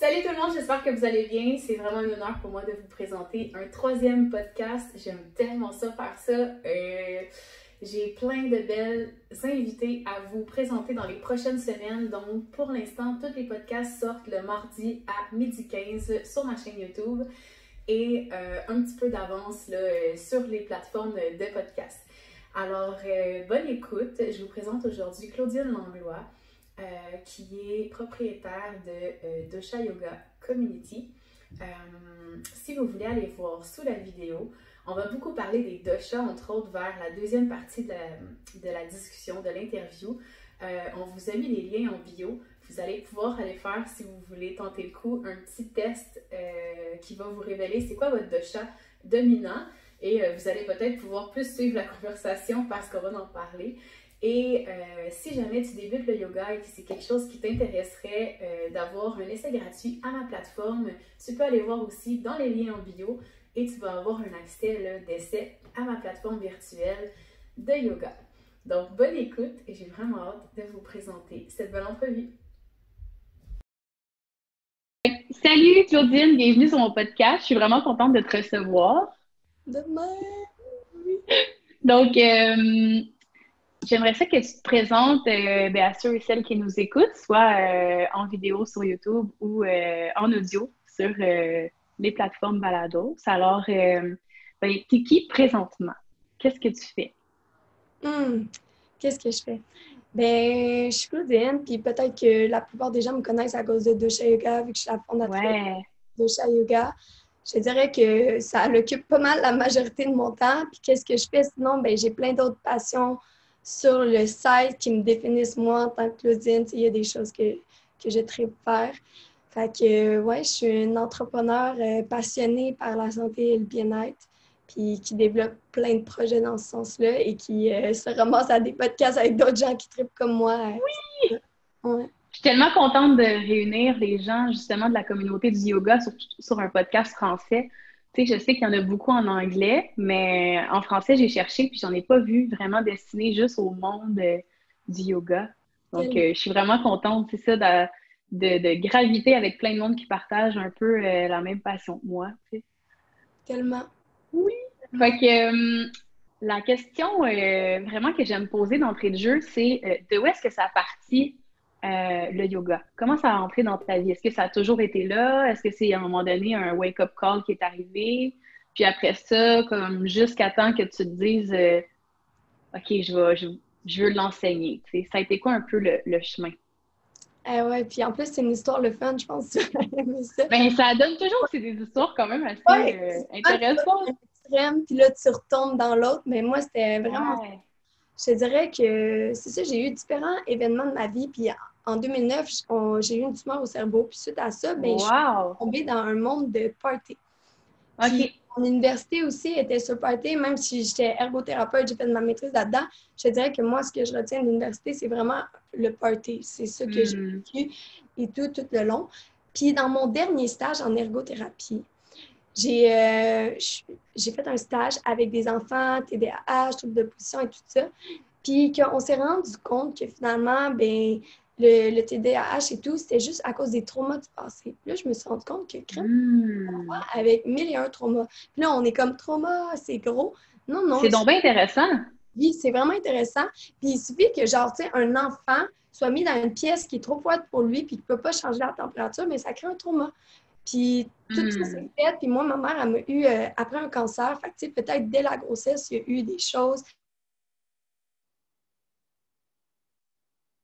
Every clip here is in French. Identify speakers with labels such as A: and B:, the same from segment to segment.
A: Salut tout le monde, j'espère que vous allez bien. C'est vraiment un honneur pour moi de vous présenter un troisième podcast. J'aime tellement ça, faire ça. J'ai plein de belles invités à vous présenter dans les prochaines semaines. Donc, pour l'instant, tous les podcasts sortent le mardi à 12h15 sur ma chaîne YouTube et un petit peu d'avance là, sur les plateformes de podcast. Alors, bonne écoute. Je vous présente aujourd'hui Claudine Langlois, qui est propriétaire de Dosha Yoga Community. Si vous voulez aller voir sous la vidéo, on va beaucoup parler des doshas, entre autres, vers la deuxième partie de la discussion, de l'interview. On vous a mis les liens en bio. Vous allez pouvoir aller faire, si vous voulez tenter le coup, un petit test qui va vous révéler c'est quoi votre dosha dominant. Et vous allez peut-être pouvoir plus suivre la conversation parce qu'on va en parler. Et si jamais tu débutes le yoga et que c'est quelque chose qui t'intéresserait d'avoir un essai gratuit à ma plateforme, tu peux aller voir aussi dans les liens en bio et tu vas avoir un accès d'essai à ma plateforme virtuelle de yoga. Donc, bonne écoute et j'ai vraiment hâte de vous présenter cette belle entrevue.
B: Salut Claudine, bienvenue sur mon podcast. Je suis vraiment contente de te recevoir.
C: De même.
B: Donc, j'aimerais ça que tu te présentes à ceux et celles qui nous écoutent, soit en vidéo sur YouTube ou en audio sur les plateformes balados. Alors, t'es qui présentement? Qu'est-ce que tu fais?
C: Qu'est-ce que je fais? Ben, je suis Claudine, puis peut-être que la plupart des gens me connaissent à cause de Dosha Yoga, vu que je suis la fondatrice de Dosha Yoga. Je dirais que ça occupe pas mal la majorité de mon temps. Puis qu'est-ce que je fais sinon? Ben, j'ai plein d'autres passions sur le site qui me définissent moi en tant que Claudine. Il y a des choses que je tripe faire. Fait que, ouais, je suis une entrepreneure passionnée par la santé et le bien-être, puis qui développe plein de projets dans ce sens-là et qui se ramasse à des podcasts avec d'autres gens qui trippent comme moi.
B: Oui!
C: Ouais.
B: Je suis tellement contente de réunir les gens justement de la communauté du yoga sur un podcast français. Tu sais, je sais qu'il y en a beaucoup en anglais, mais en français, j'ai cherché puis j'en ai pas vu vraiment destiné juste au monde du yoga. Donc, je suis vraiment contente, c'est ça, de graviter avec plein de monde qui partagent un peu la même passion que moi. Tu sais.
C: Tellement.
B: Oui. Fait que la question vraiment que j'aime poser d'entrée de jeu, c'est de où est-ce que ça a parti le yoga? Comment ça a entré dans ta vie? Est-ce que ça a toujours été là? Est-ce que c'est à un moment donné un wake-up call qui est arrivé? Puis après ça, comme jusqu'à temps que tu te dises OK, je veux l'enseigner. Tu sais, ça a été quoi un peu le chemin?
C: Ouais, puis en plus, c'est une histoire le fun, je pense.
B: Ben, ça donne toujours c'est des histoires quand même assez intéressantes.
C: Extrême, puis là, tu retombes dans l'autre. Mais moi, c'était vraiment...
B: Ouais.
C: Je te dirais que c'est ça, j'ai eu différents événements de ma vie. Puis en 2009, j'ai eu une tumeur au cerveau. Puis suite à ça, ben, je suis tombée dans un monde de party. Puis mon université aussi était sur party, même si j'étais ergothérapeute, j'ai fait de ma maîtrise là-dedans. Je te dirais que moi, ce que je retiens de l'université, c'est vraiment le party. C'est ça que j'ai vécu et tout le long. Puis dans mon dernier stage en ergothérapie, j'ai fait un stage avec des enfants, TDAH, troubles de position et tout ça. Puis qu'on s'est rendu compte que finalement, ben, le TDAH et tout, c'était juste à cause des traumas du passé. Puis là, je me suis rendu compte que avec 1001 traumas. Puis là, on est comme trauma, c'est gros. Non.
B: C'est donc bien intéressant.
C: Oui, c'est vraiment intéressant. Puis il suffit que, genre, tu sais, un enfant soit mis dans une pièce qui est trop froide pour lui puis qui ne peut pas changer la température, mais ça crée un trauma. Puis tout ça, c'est fait. Puis moi, ma mère, elle m'a eu après un cancer. Fait que, tu sais, peut-être dès la grossesse, il y a eu des choses.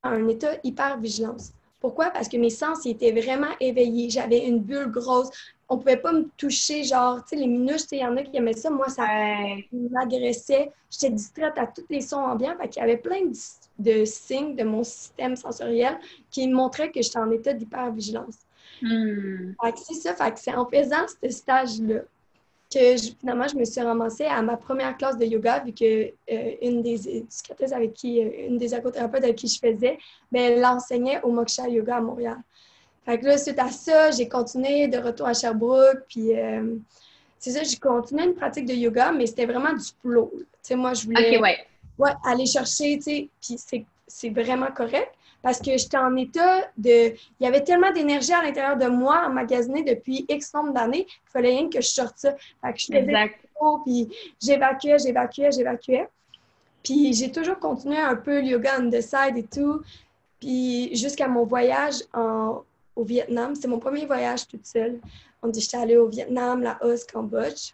C: Un état hyper-vigilance. Pourquoi? Parce que mes sens ils étaient vraiment éveillés. J'avais une bulle grosse. On ne pouvait pas me toucher, genre, tu sais, les minouches, il y en a qui aimaient ça. Moi, ça m'agressait. J'étais distraite à tous les sons ambiants. Fait qu'il y avait plein de signes de mon système sensoriel qui me montraient que j'étais en état d'hyper-vigilance. Fait que c'est ça. Fait que c'est en faisant ce stage-là que finalement, je me suis ramassée à ma première classe de yoga, vu que une des éducatrices avec qui, une des ergothérapeutes avec qui je faisais, ben, elle enseignait au Moksha Yoga à Montréal. Fait que là, suite à ça, j'ai continué de retour à Sherbrooke, puis c'est ça, j'ai continué une pratique de yoga, mais c'était vraiment du flow. Tu sais, moi, je voulais aller chercher, tu sais, puis c'est vraiment correct, Parce que j'étais en état de... Il y avait tellement d'énergie à l'intérieur de moi, emmagasinée depuis X nombre d'années, qu'il fallait rien que je sorte ça. Fait que je faisais tout, puis j'évacuais. Puis j'ai toujours continué un peu le yoga on the side et tout. Puis jusqu'à mon voyage au Vietnam. C'était mon premier voyage toute seule. J'étais allée au Vietnam, Laos, Cambodge.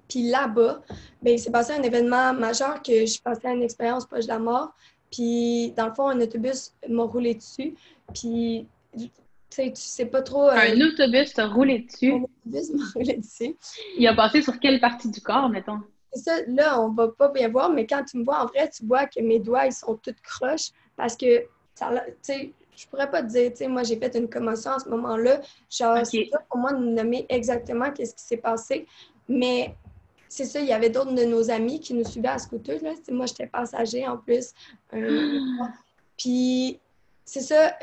C: Puis là-bas, ben, il s'est passé un événement majeur que je passais à une expérience proche de la mort. Puis, dans le fond, un autobus m'a roulé dessus. Puis, tu sais pas trop...
B: Un autobus t'a roulé dessus?
C: Un autobus m'a roulé dessus.
B: Il a passé sur quelle partie du corps, mettons?
C: C'est ça, là, on va pas bien voir, mais quand tu me vois en vrai, tu vois que mes doigts, ils sont tous croches parce que, tu sais, je pourrais pas te dire, tu sais, moi, j'ai fait une commotion à ce moment-là. Genre, c'est dur pour moi de nommer exactement qu'est-ce qui s'est passé, mais c'est ça, il y avait d'autres de nos amis qui nous suivaient à scooter, là. Moi, j'étais passager en plus. Puis, c'est ça,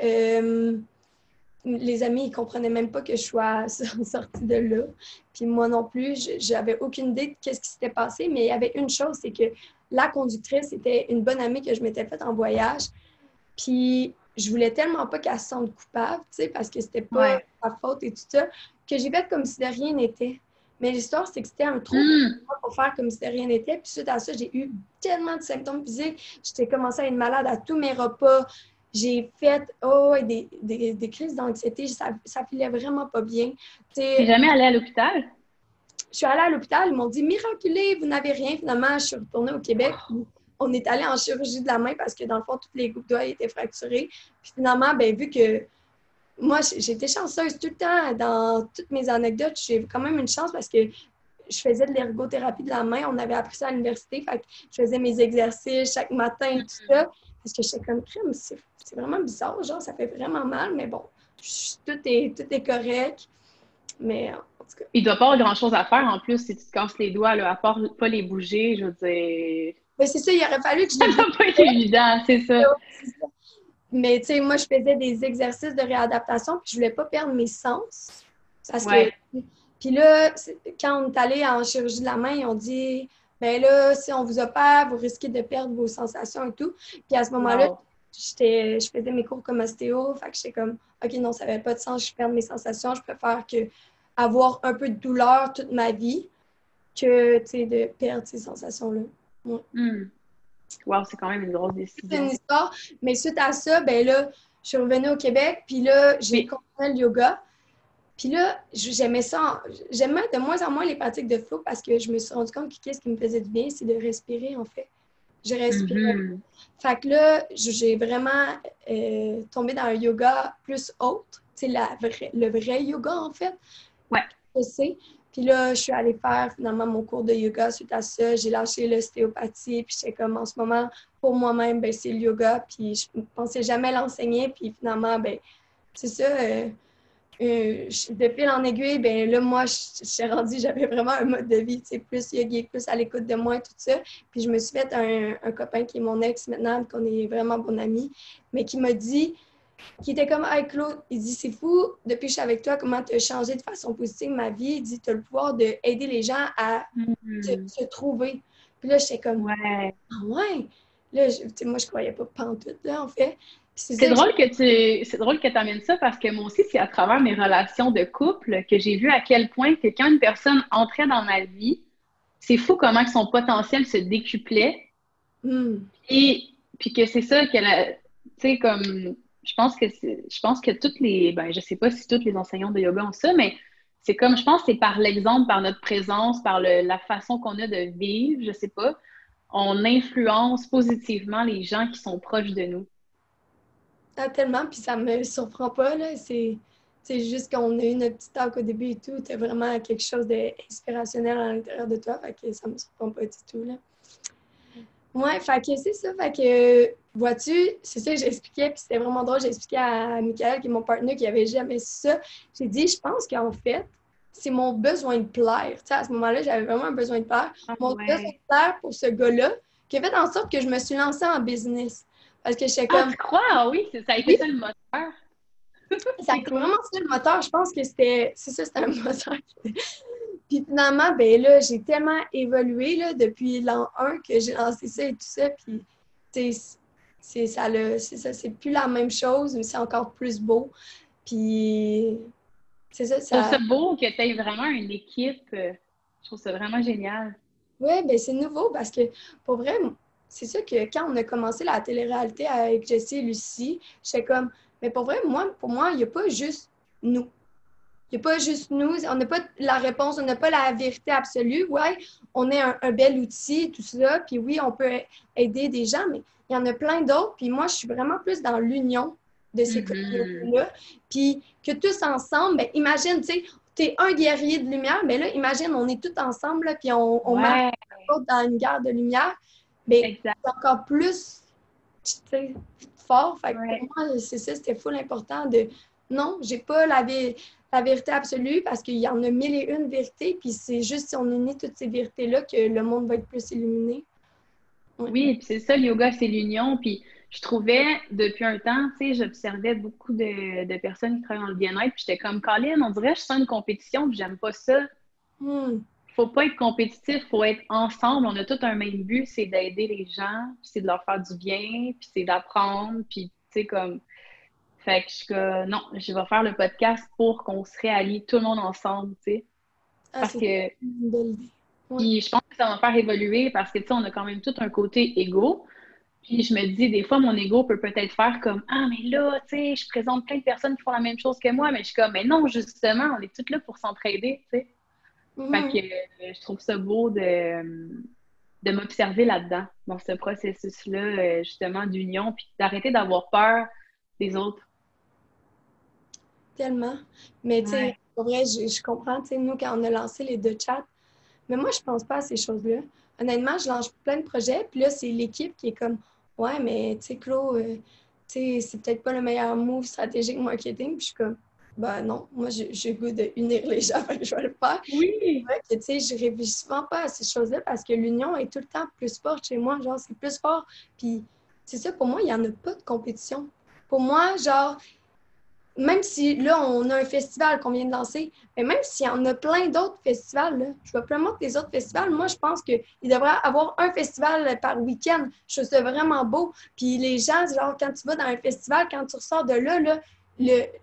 C: les amis, ils comprenaient même pas que je sois sortie de là. Puis moi non plus, j'avais aucune idée de qu'est-ce qui s'était passé, mais il y avait une chose, c'est que la conductrice était une bonne amie que je m'étais faite en voyage. Puis je voulais tellement pas qu'elle se sente coupable, tu sais, parce que c'était pas sa faute et tout ça, que j'ai fait comme si de rien n'était. Mais l'histoire, c'est que c'était un trou pour faire comme si de rien n'était. Puis suite à ça, j'ai eu tellement de symptômes physiques. J'étais commencé à être malade à tous mes repas. J'ai fait des crises d'anxiété. Ça filait vraiment pas bien.
B: T'es jamais allée à l'hôpital?
C: Je suis allée à l'hôpital. Ils m'ont dit « Miraculé, vous n'avez rien. » Finalement, je suis retournée au Québec. On est allé en chirurgie de la main parce que dans le fond, toutes les groupes doigts étaient fracturés. Puis finalement, ben, vu que moi, j'étais chanceuse tout le temps. Dans toutes mes anecdotes, j'ai quand même une chance parce que je faisais de l'ergothérapie de la main. On avait appris ça à l'université. Fait que je faisais mes exercices chaque matin et tout ça. Parce que j'étais comme crème, c'est vraiment bizarre. Genre, ça fait vraiment mal. Mais bon, tout est correct. Mais en tout cas.
B: Il doit pas avoir grand-chose à faire en plus si tu te casses les doigts, là, à part pas les bouger, je veux dire.
C: Mais c'est ça, il aurait fallu que je
B: ça doit pas être évident, c'est ça.
C: Mais tu sais, moi, je faisais des exercices de réadaptation, puis je voulais pas perdre mes sens. Parce que... Puis là, quand on est allé en chirurgie de la main, ils ont dit, ben là, si on vous opère, vous risquez de perdre vos sensations et tout. Puis à ce moment-là, je faisais mes cours comme ostéo, fait que j'étais comme, OK, non, ça n'avait pas de sens, je perds mes sensations, je préfère avoir un peu de douleur toute ma vie que, tu sais, de perdre ces sensations-là. Ouais.
B: Wow, c'est quand même une grosse décision.
C: C'est une histoire. Mais suite à ça, ben là, je suis revenue au Québec, puis là, j'ai continué le yoga. Puis là, j'aimais ça. J'aimais de moins en moins les pratiques de flow parce que je me suis rendu compte que qu'est-ce qui me faisait du bien, c'est de respirer, en fait. Je respirais. Fait que là, j'ai vraiment tombé dans un yoga plus autre. Tu sais, le vrai yoga, en fait.
B: Ouais.
C: Je sais. Puis là, je suis allée faire finalement mon cours de yoga suite à ça. J'ai lâché l'ostéopathie. Puis j'étais comme en ce moment, pour moi-même, ben, c'est le yoga. Puis je ne pensais jamais l'enseigner. Puis finalement, ben, c'est ça. De fil en aiguille, ben là, moi, je suis rendue, j'avais vraiment un mode de vie, tu sais, plus yogique, plus à l'écoute de moi et tout ça. Puis je me suis fait un copain qui est mon ex maintenant, qu'on est vraiment bon amis, mais qui m'a dit, qui était comme, hey Claude, il dit, c'est fou, depuis que je suis avec toi, comment tu as changé de façon positive ma vie. Il dit, tu as le pouvoir d'aider les gens à se trouver. Puis là, j'étais comme, ah ouais. Là, moi, je croyais pas pantoute, là, en fait.
B: C'est drôle que tu amènes ça parce que moi aussi, c'est à travers mes relations de couple que j'ai vu à quel point que quand une personne entrait dans ma vie, c'est fou comment son potentiel se décuplait. Et puis que c'est ça qu'elle tu sais, comme je pense que toutes les je sais pas si toutes les enseignantes de yoga ont ça, mais c'est comme je pense que c'est par l'exemple, par notre présence, par la façon qu'on a de vivre, je sais pas, on influence positivement les gens qui sont proches de nous.
C: Ah, tellement, puis ça me surprend pas, là. C'est juste qu'on a eu notre petit talk au début et tout. T'as vraiment quelque chose d'inspirationnel à l'intérieur de toi, fait que ça me surprend pas du tout, là. Ouais, fait que c'est ça, fait que, vois-tu, c'est ça que j'expliquais, puis c'était vraiment drôle, j'expliquais à Michael, qui est mon partenaire, qui avait jamais su ça. J'ai dit, je pense qu'en fait, c'est mon besoin de plaire. Tu sais, à ce moment-là, j'avais vraiment un besoin de plaire. Mon besoin de plaire pour ce gars-là, qui a fait en sorte que je me suis lancée en business. Parce que j'étais comme...
B: tu crois? Oui, ça a été ça le moteur.
C: Ça a été vraiment ça le moteur. Je pense que c'était un moteur. Puis finalement, ben là, j'ai tellement évolué là, depuis l'an 1 que j'ai lancé ça et tout ça. Puis, tu sais, c'est ça, c'est plus la même chose, mais c'est encore plus beau. Puis, c'est ça.
B: Je trouve ça beau que tu aies vraiment une équipe. Je trouve ça vraiment génial.
C: Oui, bien, c'est nouveau parce que, pour vrai, c'est ça que quand on a commencé la télé-réalité avec Jessie et Lucie, j'étais comme, mais pour vrai, pour moi, il n'y a pas juste nous. Il n'y a pas juste nous, on n'a pas la réponse, on n'a pas la vérité absolue. Ouais, on est un bel outil, tout ça, puis oui, on peut aider des gens, mais il y en a plein d'autres. Puis moi, je suis vraiment plus dans l'union de ces communautés-là. Puis que tous ensemble, ben, imagine, tu sais, t'es un guerrier de lumière, mais là, imagine, on est tous ensemble, là, puis on marche dans une guerre de lumière. Mais c'est encore plus, tu sais, fort. Fait que pour moi, c'est ça, c'était full important de non, j'ai pas la vérité absolue parce qu'il y en a mille et une vérités, puis c'est juste si on unit toutes ces vérités-là que le monde va être plus illuminé.
B: Ouais. Oui, puis c'est ça, le yoga, c'est l'union. Puis je trouvais, depuis un temps, tu sais, j'observais beaucoup de personnes qui travaillent dans le bien-être, puis j'étais comme, Colin, on dirait que je sens une compétition, puis j'aime pas ça. Faut pas être compétitif, faut être ensemble. On a tout un même but, c'est d'aider les gens, puis c'est de leur faire du bien, puis c'est d'apprendre, puis tu sais, comme... Fait que je suis comme, non, je vais faire le podcast pour qu'on se réallie tout le monde ensemble, tu sais. Parce que...
C: une belle idée.
B: Puis je pense que ça va me faire évoluer parce que, tu sais, on a quand même tout un côté égo. Puis je me dis, des fois, mon ego peut peut-être faire comme, ah, mais là, tu sais, je présente plein de personnes qui font la même chose que moi, mais je suis comme, mais non, justement, on est toutes là pour s'entraider, tu sais. Fait que je trouve ça beau de m'observer là-dedans, dans ce processus-là, justement, d'union, puis d'arrêter d'avoir peur des autres.
C: Tellement. Mais tu sais, pour vrai, je comprends, tu sais, nous, quand on a lancé les deux chats, mais moi, je pense pas à ces choses-là. Honnêtement, je lance plein de projets, puis là, c'est l'équipe qui est comme, ouais, mais tu sais, Claude, tu sais, c'est peut-être pas le meilleur move stratégique marketing, puis je suis comme, ben non, moi, j'ai le goût d'unir les gens, fait que je vais le faire.
B: Oui!
C: Ouais, tu sais, je réfléchis souvent pas à ces choses-là parce que l'union est tout le temps plus forte chez moi, genre, c'est plus fort. Puis, c'est ça, pour moi, il n'y en a pas de compétition. Pour moi, genre, même si là, on a un festival qu'on vient de lancer, mais même s'il y en a plein d'autres festivals, là, je vais promouvoir les autres festivals. Moi, je pense qu'il devrait avoir un festival par week-end. Je trouve ça vraiment beau. Puis les gens, genre, quand tu vas dans un festival, quand tu ressors de là,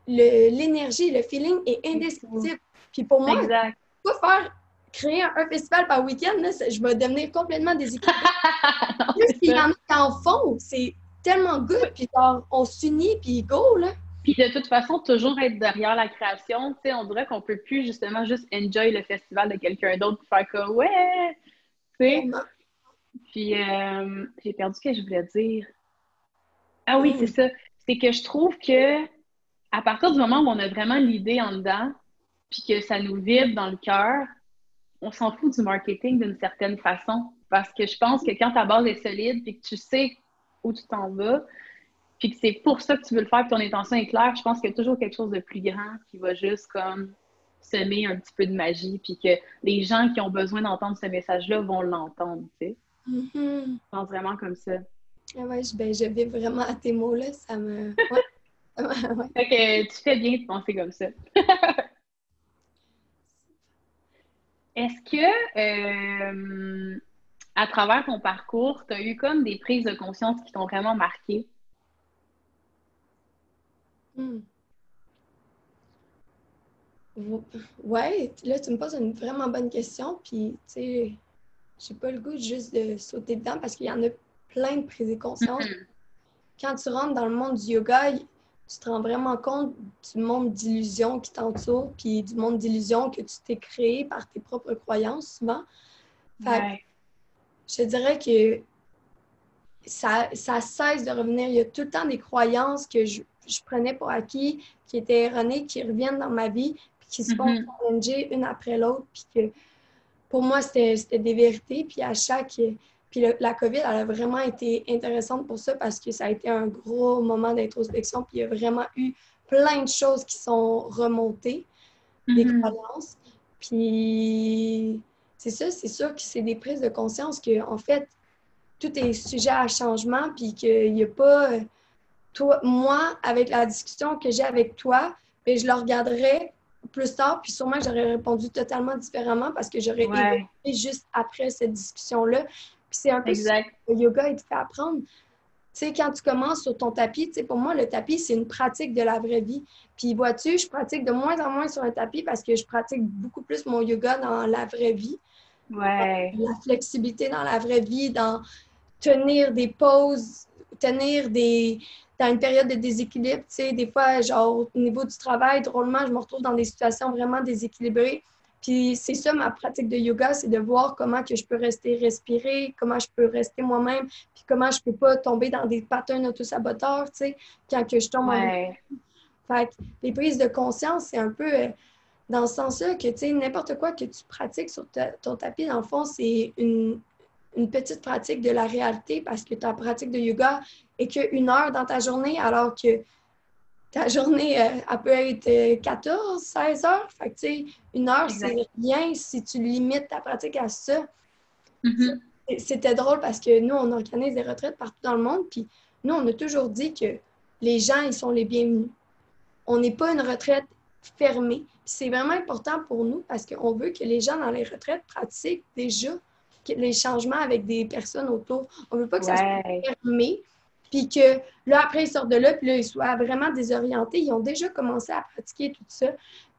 C: l'énergie, le feeling est indescriptible. Puis pour moi, pas créer un festival par week-end, là, je vais devenir complètement déséquilibrée. Juste qu'il y en a qui en font, c'est tellement good. Puis genre, on s'unit, puis go, là.
B: Puis de toute façon, toujours être derrière la création, tu sais, on dirait qu'on peut plus justement juste enjoy le festival de quelqu'un d'autre pour faire comme ouais, tu sais. Puis j'ai perdu ce que je voulais dire. Ah oui, c'est ça. C'est que je trouve que à partir du moment où on a vraiment l'idée en dedans, puis que ça nous vibre dans le cœur, on s'en fout du marketing d'une certaine façon. Parce que je pense que quand ta base est solide, puis que tu sais où tu t'en vas, puis que c'est pour ça que tu veux le faire, que ton intention est claire, je pense qu'il y a toujours quelque chose de plus grand qui va juste comme semer un petit peu de magie, puis que les gens qui ont besoin d'entendre ce message-là vont l'entendre, tu sais. Je pense vraiment comme ça.
C: Ah ouais, ben, je vis vraiment à tes mots-là, ça me... Ouais.
B: Fait que tu fais bien de penser comme ça. Est-ce que, à travers ton parcours, tu as eu comme des prises de conscience qui t'ont vraiment marqué?
C: Ouais, là, tu me poses une vraiment bonne question, puis, tu sais, j'ai pas le goût juste de sauter dedans parce qu'il y en a plein de prises de conscience. Quand tu rentres dans le monde du yoga, tu te rends vraiment compte du monde d'illusions qui t'entoure, puis du monde d'illusions que tu t'es créé par tes propres croyances, souvent. Fait que, je te dirais que ça cesse de revenir. Il y a tout le temps des croyances que je prenais pour acquis, qui étaient erronées, qui reviennent dans ma vie, puis qui se font challenger une après l'autre, puis que pour moi, c'était des vérités, puis à chaque... Puis la COVID, elle a vraiment été intéressante pour ça parce que ça a été un gros moment d'introspection, puis il y a vraiment eu plein de choses qui sont remontées, des croyances. Puis c'est ça, c'est sûr que c'est des prises de conscience qu'en fait, tout est sujet à changement, puis qu'il n'y a pas... Toi, moi, avec la discussion que j'ai avec toi, bien, je le regarderai plus tard, puis sûrement que j'aurais répondu totalement différemment parce que j'aurais évolué juste après cette discussion-là. Puis c'est un peu ça que le yoga, il te fait apprendre. Tu sais, quand tu commences sur ton tapis, tu sais, pour moi, le tapis, c'est une pratique de la vraie vie. Puis, vois-tu, je pratique de moins en moins sur un tapis parce que je pratique beaucoup plus mon yoga dans la vraie vie.
B: Ouais.
C: La flexibilité dans la vraie vie, dans tenir des pauses, dans une période de déséquilibre, tu sais, des fois, genre, au niveau du travail, drôlement, je me retrouve dans des situations vraiment déséquilibrées. Puis c'est ça ma pratique de yoga, c'est de voir comment que je peux rester respirée, comment je peux rester moi-même, puis comment je peux pas tomber dans des patterns autosaboteurs, tu sais, quand que je tombe en... Fait que les prises de conscience, c'est un peu dans ce sens-là que, tu sais, n'importe quoi que tu pratiques sur ton tapis, dans le fond, c'est une petite pratique de la réalité parce que ta pratique de yoga est qu'une heure dans ta journée, alors que ta journée, elle peut être 14, 16 heures. Fait que, tu sais, une heure, c'est rien si tu limites ta pratique à ça.
B: Mm-hmm.
C: C'était drôle parce que nous, on organise des retraites partout dans le monde, puis nous, on a toujours dit que les gens, ils sont les bienvenus. On n'est pas une retraite fermée. Puis c'est vraiment important pour nous parce qu'on veut que les gens dans les retraites pratiquent déjà les changements avec des personnes autour. On ne veut pas que ça soit fermé, puis que là, après, ils sortent de là, puis là, ils soient vraiment désorientés. Ils ont déjà commencé à pratiquer tout ça.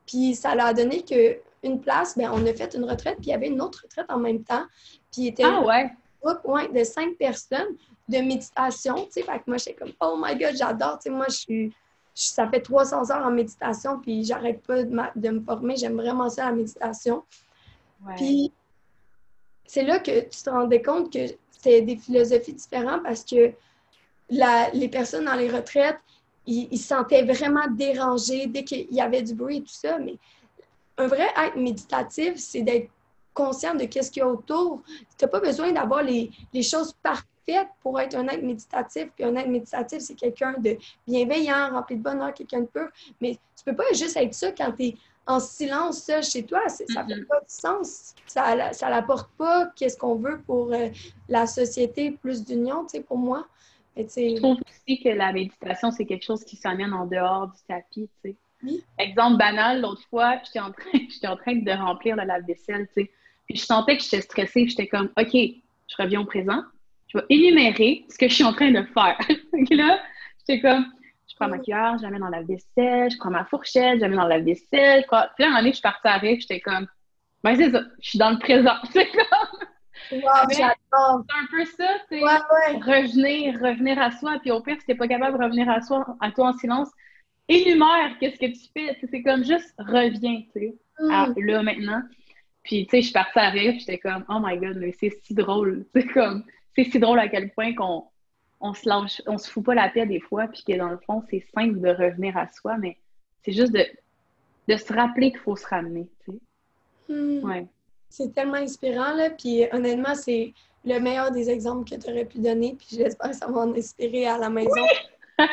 C: Puis ça leur a donné qu'une place, bien, on a fait une retraite, puis il y avait une autre retraite en même temps. Puis il était un groupe de 5 personnes de méditation, tu sais. Fait que moi, j'étais comme, oh my God, j'adore. Tu sais, moi, ça fait 300 heures en méditation, puis j'arrête pas de me former. J'aime vraiment ça, la méditation. Ouais. Puis c'est là que tu te rendais compte que c'était des philosophies différentes parce que les personnes dans les retraites, ils se sentaient vraiment dérangés dès qu'il y avait du bruit et tout ça. Mais un vrai acte méditatif, c'est d'être conscient de qu'est-ce qu'il y a autour. Tu n'as pas besoin d'avoir les choses parfaites pour être un acte méditatif. Puis un acte méditatif, c'est quelqu'un de bienveillant, rempli de bonheur, quelqu'un de pur. Mais tu peux pas juste être ça quand tu es en silence, seul chez toi. Ça fait pas de sens. Ça n'apporte pas qu'est-ce qu'on veut pour la société, plus d'union, tu sais, pour moi. Mais,
B: je trouve aussi que la méditation, c'est quelque chose qui s'amène en dehors du tapis, tu sais. Oui. Exemple banal, l'autre fois, j'étais en train de remplir le lave-vaisselle, tu sais. Puis je sentais que j'étais stressée, j'étais comme, OK, je reviens au présent, je vais énumérer ce que je suis en train de faire. Et là, j'étais comme, je prends ma cuillère, je la mets dans la vaisselle, je prends ma fourchette, je la mets dans la vaisselle. Puis là, à un moment donné, je suis partie à rire, j'étais comme, ben c'est ça, je suis dans le présent. C'est comme...
C: Wow, j'adore!
B: C'est un peu ça, tu sais, revenir à soi. Puis au pire, si t'es pas capable de revenir à toi en silence, énumère qu'est-ce que tu fais. C'est comme juste reviens, tu sais, là, maintenant. Puis, tu sais, je suis partie à rire, puis j'étais comme, oh my God, mais c'est si drôle. C'est comme, c'est si drôle à quel point on se lâche, on se fout pas la paix des fois, puis que dans le fond, c'est simple de revenir à soi, mais c'est juste de se rappeler qu'il faut se ramener, tu sais. Ouais.
C: C'est tellement inspirant, là, puis honnêtement, c'est le meilleur des exemples que tu aurais pu donner, puis j'espère que ça va en inspirer à la maison. Oui!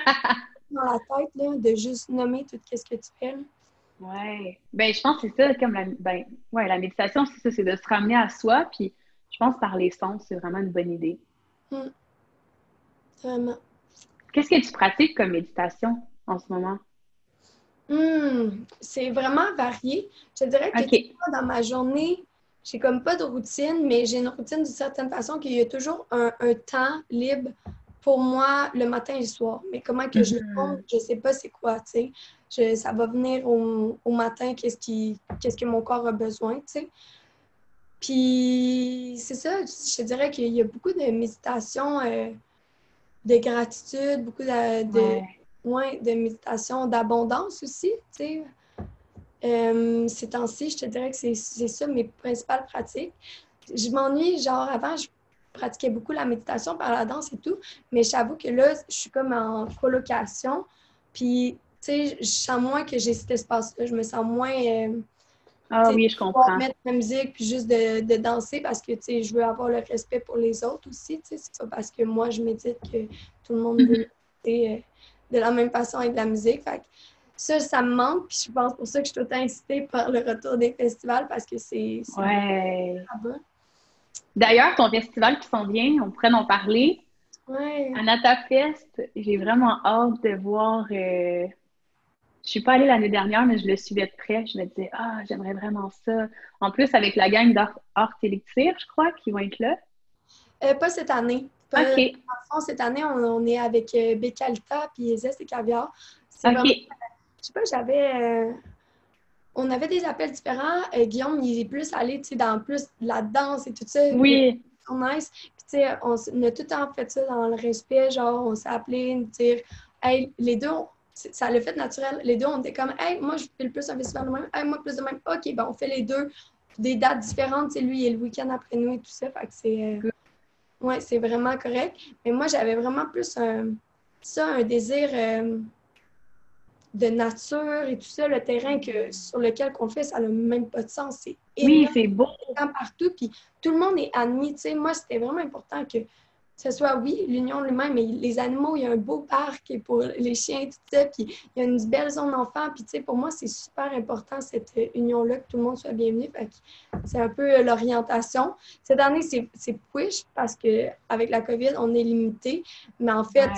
C: Dans la tête, là, de juste nommer tout ce que tu fais.
B: Oui. Ben je pense que c'est ça, comme la méditation, c'est ça, c'est de se ramener à soi, puis je pense que par les sens, c'est vraiment une bonne idée.
C: Vraiment.
B: Qu'est-ce que tu pratiques comme méditation en ce moment?
C: C'est vraiment varié. Je te dirais que dans ma journée, j'ai comme pas de routine, mais j'ai une routine d'une certaine façon qu'il y a toujours un temps libre pour moi le matin et le soir. Mais comment que je le compte, je sais pas c'est quoi, tu sais. Ça va venir au matin, qu'est-ce que mon corps a besoin, tu sais. Puis c'est ça, je te dirais qu'il y a beaucoup de méditation, de gratitude, beaucoup de méditation, d'abondance aussi, tu sais. Ces temps-ci, je te dirais que c'est ça mes principales pratiques. Je m'ennuie, genre avant, je pratiquais beaucoup la méditation par la danse et tout, mais j'avoue que là, je suis comme en colocation, puis, tu sais, je sens moins que j'ai cet espace-là, je me sens moins...
B: oui, je comprends.
C: Mettre la musique, puis juste de danser parce que, tu sais, je veux avoir le respect pour les autres aussi, tu sais, c'est pas parce que moi, je médite que tout le monde veut méditer de la même façon avec de la musique, fait que ça me manque, puis je pense pour ça que je suis tout incitée par le retour des festivals parce que c'est là-bas.
B: D'ailleurs, ton festival qui s'en vient, on pourrait en parler.
C: Ouais.
B: AnataFest, j'ai vraiment hâte de voir. Je suis pas allée l'année dernière, mais je le suivais de près. Je me disais, j'aimerais vraiment ça. En plus, avec la gang d'Art Élixir, je crois, qui vont être là.
C: Pas cette année. Dans le fond, cette année, on est avec Bécalita puis Zest et Caviar. C'est vraiment... Je sais pas, on avait des appels différents. Guillaume, il est plus allé, tu sais, dans plus de la danse et tout ça.
B: Oui.
C: C'est nice. Puis, tu sais, on a tout le temps fait ça dans le respect. Genre, on s'est appelé, dire, hey, les deux, ça l'a fait naturel. Les deux, on était comme, hey, moi, je fais le plus un festival de même. Hey, moi, plus de même. OK, ben, on fait les deux. Des dates différentes. Tu sais, lui, il est le week-end après nous et tout ça. Fait que c'est... ouais, c'est vraiment correct. Mais moi, j'avais vraiment plus un désir de nature et tout ça, le terrain sur lequel on fait, ça n'a même pas de sens. C'est énorme.
B: Oui, c'est beau.
C: Partout, puis tout le monde est admis. Tu sais, moi, c'était vraiment important que ce soit, oui, l'union lui-même, mais les animaux, il y a un beau parc pour les chiens, tout ça, puis il y a une belle zone d'enfants. Puis, tu sais, pour moi, c'est super important, cette union-là, que tout le monde soit bienvenu. Fait que c'est un peu l'orientation. Cette année, c'est push parce qu'avec la COVID, on est limité. Mais en fait,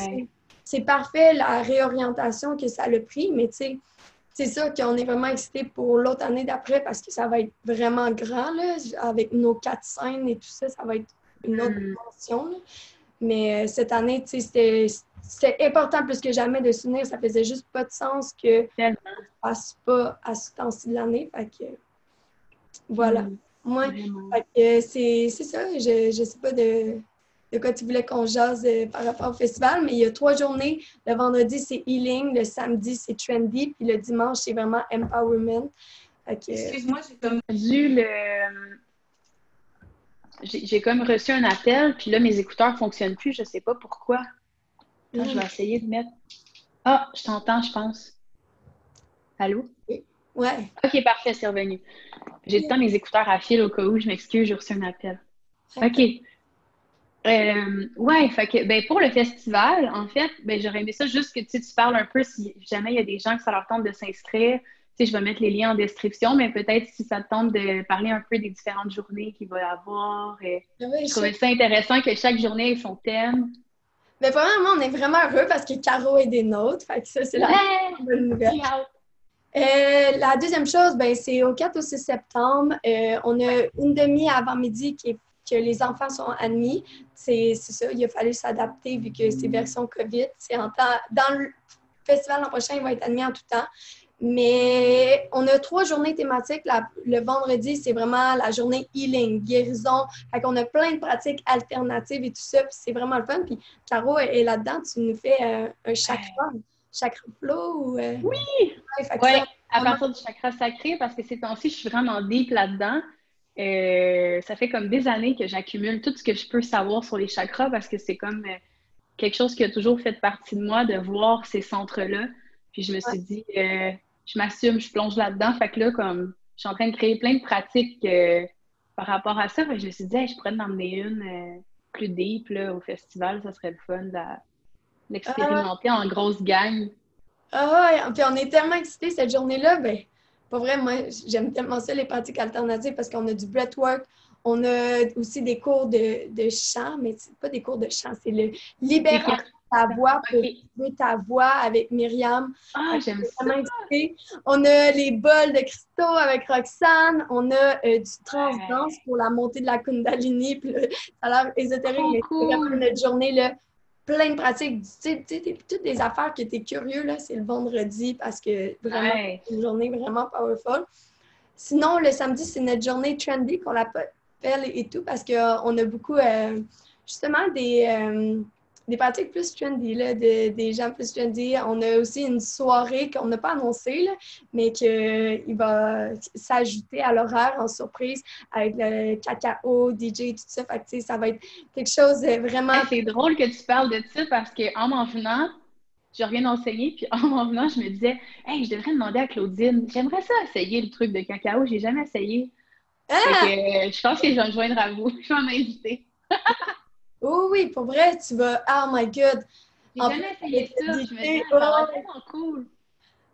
C: c'est parfait la réorientation que ça a pris, mais tu sais, c'est ça qu'on est vraiment excités pour l'autre année d'après parce que ça va être vraiment grand, là, avec nos 4 scènes et tout ça, ça va être une autre dimension. Mais cette année, tu sais, c'était important plus que jamais de souvenir. Ça faisait juste pas de sens que ça ne passe pas à ce temps-ci de l'année. Fait que, voilà. Moi, c'est ça. Je sais pas de quoi tu voulais qu'on jase par rapport au festival, mais il y a 3 journées. Le vendredi, c'est healing. Le samedi, c'est trendy. Puis le dimanche, c'est vraiment empowerment.
A: Excuse-moi, j'ai comme dû
B: J'ai comme reçu un appel, puis là, mes écouteurs ne fonctionnent plus. Je ne sais pas pourquoi. Attends, je vais essayer de mettre... Ah, je t'entends, je pense. Allô?
C: Ouais.
B: OK, parfait, c'est revenu. J'ai le temps mes écouteurs à fil au cas où. Je m'excuse, j'ai reçu un appel. OK. Ouais, fait que ben, pour le festival, en fait, ben, j'aurais aimé ça juste que tu parles un peu si jamais il y a des gens que ça leur tente de s'inscrire. Tu sais, je vais mettre les liens en description, mais peut-être si ça te tente de parler un peu des différentes journées qu'il va y avoir. Je trouvais ça intéressant que chaque journée ait son thème.
C: Mais vraiment, on est vraiment heureux parce que Caro est des nôtres. Fait que ça, c'est la bonne nouvelle. La deuxième chose, ben, c'est au 4 au 6 septembre. On a une demi avant midi que les enfants sont admis. C'est ça, il a fallu s'adapter vu que c'est version COVID. Dans le festival l'an prochain, il va être admis en tout temps. Mais on a 3 journées thématiques. Le vendredi, c'est vraiment la journée healing, guérison. Fait qu'on a plein de pratiques alternatives et tout ça. Puis c'est vraiment le fun. Puis Caro est là-dedans. Tu nous fais un chakra flow ou...
B: Oui! Ouais, à partir du chakra sacré, parce que ces temps-ci, je suis vraiment deep là-dedans. Ça fait comme des années que j'accumule tout ce que je peux savoir sur les chakras parce que c'est comme quelque chose qui a toujours fait partie de moi, de voir ces centres-là. Puis je me suis dit, je m'assume, je plonge là-dedans. Fait que là, comme je suis en train de créer plein de pratiques par rapport à ça, je me suis dit, je pourrais en emmener une plus deep là, au festival. Ça serait le fun de l'expérimenter en grosse gang.
C: Ah ouais, puis on est tellement excités cette journée-là. Ben, pas vrai, moi, j'aime tellement ça, les pratiques alternatives, parce qu'on a du breathwork, on a aussi des cours de chant, mais c'est pas des cours de chant, c'est le libération de ta voix pour trouver ta voix avec Myriam.
B: Ah, j'aime ça!
C: On a les bols de cristaux avec Roxane, on a du trance-danse pour la montée de la Kundalini, puis ça a l'air ésotérique, mais c'est vraiment notre journée, là, plein de pratiques. Tu sais, toutes des affaires que tu es curieux, là, c'est le vendredi parce que vraiment, c'est une journée vraiment powerful. Sinon, le samedi, c'est notre journée trendy qu'on l'appelle et tout parce qu'on a beaucoup, justement, des pratiques plus trendy, là, des gens plus trendy. On a aussi une soirée qu'on n'a pas annoncée, là, mais qu'il va s'ajouter à l'horaire en surprise avec le cacao, DJ, tout ça. Fait que, ça va être quelque chose de vraiment...
B: C'est drôle que tu parles de ça parce qu'en m'en venant, je reviens d'enseigner, puis en m'en venant, je me disais, hey, je devrais demander à Claudine, j'aimerais ça essayer le truc de cacao, j'ai jamais essayé. Je pense que je vais me joindre à vous, je vais m'inviter.
C: Oui, pour vrai, tu vas... Oh my God!
B: J'ai jamais essayé ça, je me dis, ça va être tellement cool.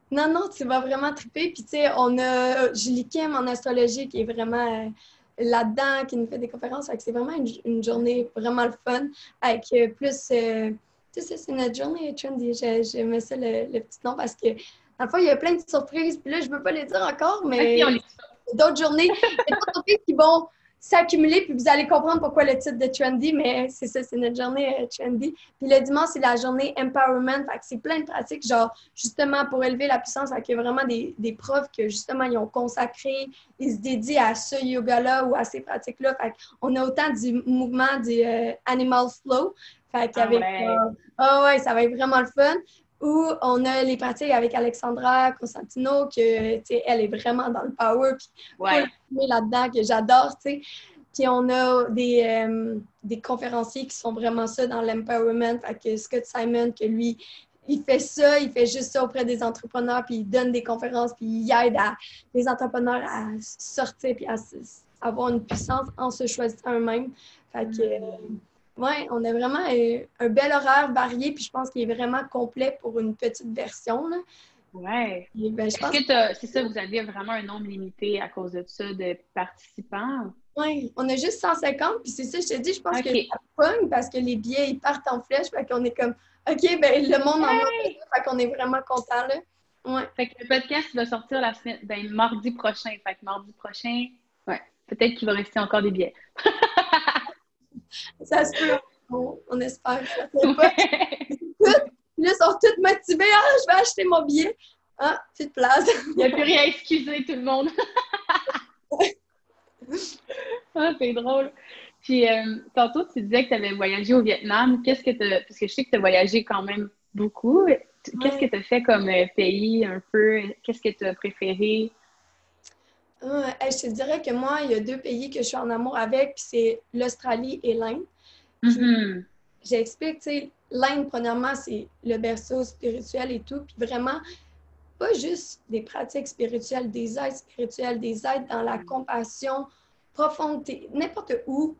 C: Non, tu vas vraiment triper. Puis, tu sais, on a Julie Kim en astrologie qui est vraiment là-dedans, qui nous fait des conférences. Fait que c'est vraiment une journée vraiment le fun. Avec plus... tu sais, c'est notre journée trendy. J'aimais ça le petit nom parce que, dans le fond, il y a plein de surprises. Puis là, je ne peux pas les dire encore, mais d'autres journées, il y a d'autres surprises qui vont s'accumuler, puis vous allez comprendre pourquoi le titre de Trendy, mais c'est ça, c'est notre journée Trendy. Puis le dimanche, c'est la journée Empowerment, fait que c'est plein de pratiques, genre, justement, pour élever la puissance, fait qu'il y a vraiment des profs que, justement, ils ont consacré, ils se dédient à ce yoga-là ou à ces pratiques-là, fait qu'on a autant du mouvement du Animal Flow, fait qu'avec... ouais, ça va être vraiment le fun. Ou on a les pratiques avec Alexandra Constantino, que, tu sais, elle est vraiment dans le power, puis là-dedans, que j'adore, tu sais. Puis on a des conférenciers qui sont vraiment ça dans l'empowerment, fait que Scott Simon, que lui, il fait ça, il fait juste ça auprès des entrepreneurs, puis il donne des conférences, puis il aide les entrepreneurs à sortir, puis à avoir une puissance en se choisissant eux-mêmes. Fait que... Oui, on a vraiment un bel horaire varié, puis je pense qu'il est vraiment complet pour une petite version.
B: Oui.
C: Ben,
B: Est-ce que c'est ça, vous avez vraiment un nombre limité à cause de ça, de participants?
C: Oui, on a juste 150, puis c'est ça, je te dis, je pense que ça pogne parce que les billets, ils partent en flèche, fait qu'on est comme, OK, ben le monde en a fait qu'on est vraiment content, là. Ouais.
B: Fait que le podcast va sortir mardi prochain, fait que mardi prochain, peut-être qu'il va rester encore des billets.
C: Ça se peut, on espère. Ça fait pas. Là, ils sont tous motivés. Ah, je vais acheter mon billet. Ah, petite place.
B: Il n'y a plus rien à excuser, tout le monde. Ah, c'est drôle. Puis, tantôt, tu disais que tu avais voyagé au Vietnam. Qu'est-ce que parce que je sais que tu as voyagé quand même beaucoup. Qu'est-ce que tu as fait comme pays un peu? Qu'est-ce que tu as préféré?
C: Je te dirais que moi, il y a 2 pays que je suis en amour avec, puis c'est l'Australie et l'Inde. J'explique, tu sais, l'Inde, premièrement, c'est le berceau spirituel et tout, puis vraiment, pas juste des pratiques spirituelles, des aides spirituelles, des aides dans la compassion profonde. N'importe où,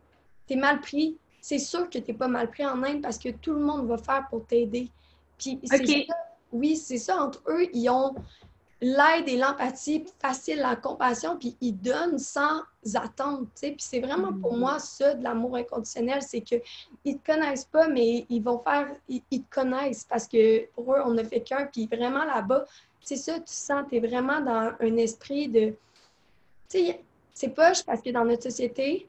C: t'es mal pris, c'est sûr que t'es pas mal pris en Inde parce que tout le monde va faire pour t'aider. Puis c'est ça, oui, c'est ça, entre eux, ils ont l'aide et l'empathie, facile, la compassion, puis ils donnent sans attendre, tu sais. Puis c'est vraiment pour moi ça, de l'amour inconditionnel, c'est qu'ils ne te connaissent pas, mais ils vont faire, ils te connaissent parce que pour eux, on ne fait qu'un, puis vraiment là-bas, c'est ça, tu sens, tu es vraiment dans un esprit de, tu sais, c'est poche parce que dans notre société,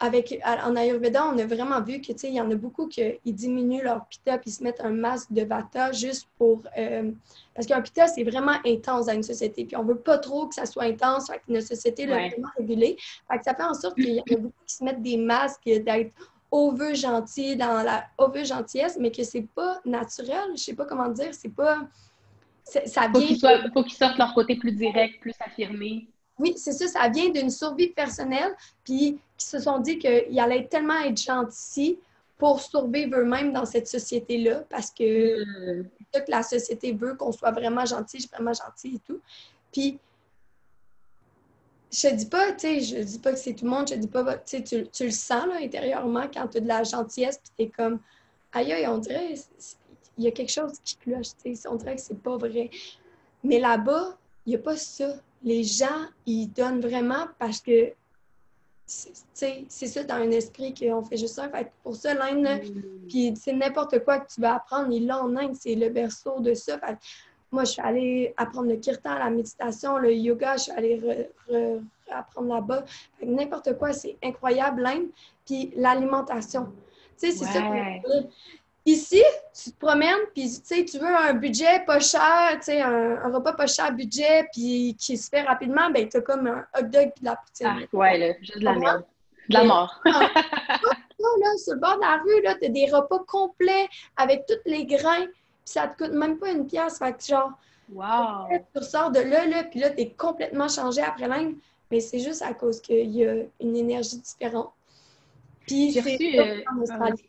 C: en Ayurveda, on a vraiment vu que, tu sais, il y en a beaucoup qui diminuent leur pitta puis se mettent un masque de vata juste pour... parce qu'un pitta, c'est vraiment intense dans une société. Puis on veut pas trop que ça soit intense, fait que notre société l'a vraiment régulé. Fait que ça fait en sorte qu'il y en a beaucoup qui se mettent des masques d'être over gentil, dans la over gentillesse, mais que c'est pas naturel. Je sais pas comment dire, c'est pas... Ça vient...
B: Faut qu'ils sortent leur côté plus direct, plus affirmé.
C: Oui, c'est ça vient d'une survie personnelle, puis qui se sont dit qu'ils allaient tellement être gentils pour survivre eux-mêmes dans cette société-là, parce que c'est ça que la société veut, qu'on soit vraiment gentil et tout. Puis, je te dis pas, tu sais, je dis pas que c'est tout le monde, je te dis pas, tu sais, tu le sens, là, intérieurement, quand tu as de la gentillesse, puis t'es comme, aïe, on dirait, il y a quelque chose qui cloche, tu sais, on dirait que c'est pas vrai. Mais là-bas, il n'y a pas ça. Les gens, ils donnent vraiment parce que, c'est ça, dans un esprit qu'on fait juste ça. Fait pour ça, l'Inde, puis c'est n'importe quoi que tu vas apprendre. Et là, en Inde, c'est le berceau de ça. Fait moi, je suis allée apprendre le kirtan, la méditation, le yoga. Je suis allée apprendre là-bas. N'importe quoi, c'est incroyable, l'Inde. Puis l'alimentation. Tu sais, c'est ça que ici, tu te promènes, puis tu veux un budget pas cher, un repas pas cher budget, puis qui se fait rapidement, ben tu as comme un hot dog puis de la poutine.
B: Ah, ouais, là, juste de la merde. De la mort.
C: Là, sur le bord de la rue, là, tu as des repas complets avec tous les grains, puis ça te coûte même pas 1 pièce. Fait que genre, tu ressors de là, puis là, tu es complètement changé après l'Inde, mais c'est juste à cause qu'il y a une énergie différente. Puis c'est en Australie.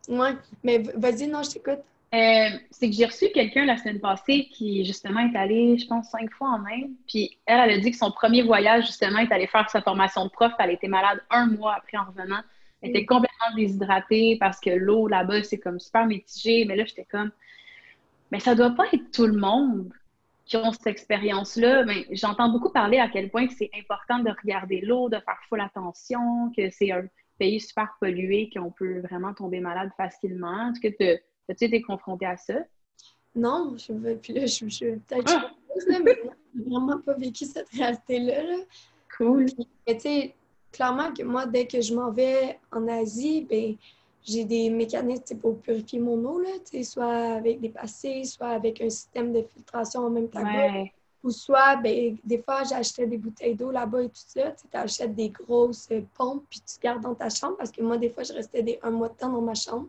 C: Oui, mais vas-y, non, je t'écoute.
B: C'est que j'ai reçu quelqu'un la semaine passée qui, justement, est allé, je pense, 5 fois en Inde. Puis elle a dit que son premier voyage, justement, est allée faire sa formation de prof. Elle était malade 1 mois après en revenant. Elle était complètement déshydratée parce que l'eau là-bas, c'est comme super mitigé. Mais là, j'étais comme, mais ça doit pas être tout le monde qui ont cette expérience-là. Mais j'entends beaucoup parler à quel point c'est important de regarder l'eau, de faire full attention, que c'est un pays super pollué, qu'on peut vraiment tomber malade facilement. Est-ce que as-tu été confrontée à ça?
C: Non, puis là, je peut-être mais j'ai vraiment pas vécu cette réalité-là. Là.
B: Cool.
C: Mais tu sais, clairement que moi, dès que je m'en vais en Asie, ben j'ai des mécanismes pour purifier mon eau, là, soit avec des passés, soit avec un système de filtration en même temps que l'autre. Ou soit, ben, des fois, j'achetais des bouteilles d'eau là-bas et tout ça. Tu achètes des grosses pompes puis tu gardes dans ta chambre parce que moi, des fois, je restais un mois de temps dans ma chambre.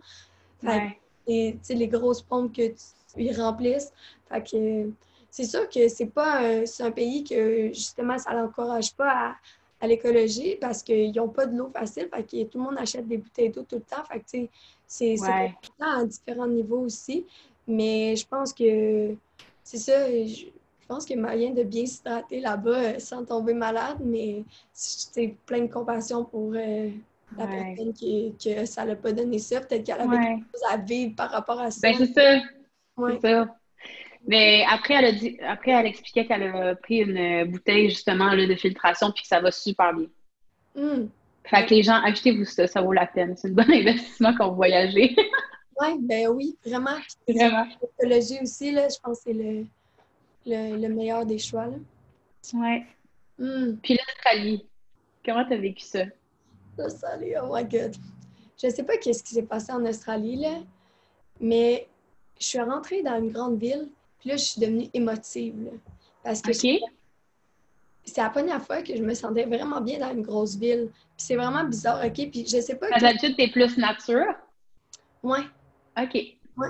C: Et tu sais, les grosses pompes que ils remplissent. Fait que c'est sûr que c'est pas c'est un pays que justement ça l'encourage pas à l'écologie parce qu'ils n'ont pas de l'eau facile. Fait que tout le monde achète des bouteilles d'eau tout le temps. Fait que tu sais, c'est important à différents niveaux aussi. Mais je pense que c'est ça. Je pense qu'il y a moyen de bien s'hydrater là-bas sans tomber malade, mais c'est plein de compassion pour la personne que ça l'a pas donné ça. Peut-être qu'elle avait quelque chose à vivre par rapport à ça.
B: Ben, c'est ça. C'est ça. Mais après, elle expliquait qu'elle a pris une bouteille justement là, de filtration puis que ça va super bien. Fait que les gens, achetez-vous ça vaut la peine. C'est un bon investissement quand vous voyagez.
C: Oui, vraiment.
B: Vraiment.
C: L'écologie aussi, là, je pense que c'est le meilleur des choix. Là.
B: Ouais. Puis l'Australie, comment t'as vécu ça?
C: L'Australie, oh my God. Je sais pas qu'est-ce qui s'est passé en Australie, là, mais je suis rentrée dans une grande ville, puis là, je suis devenue émotive. Là, parce que c'est la première fois que je me sentais vraiment bien dans une grosse ville. Puis c'est vraiment bizarre, OK? Puis je sais pas...
B: D'habitude, t'es plus nature?
C: Ouais.
B: OK.
C: Ouais.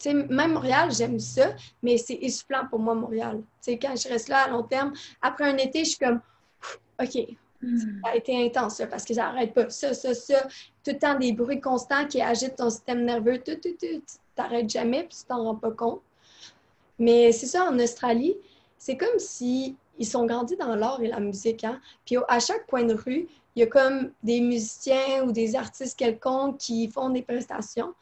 C: Tu sais, même Montréal, j'aime ça, mais c'est essoufflant pour moi, Montréal. Tu sais, quand je reste là à long terme, après un été, je suis comme, OK, ça a été intense, là, parce que ça n'arrête pas. Ça. Tout le temps, des bruits constants qui agitent ton système nerveux. Tu t'arrêtes jamais, puis tu t'en rends pas compte. Mais c'est ça, en Australie, c'est comme si ils sont grandis dans l'art et la musique. Hein? Puis à chaque coin de rue, il y a comme des musiciens ou des artistes quelconques qui font des prestations.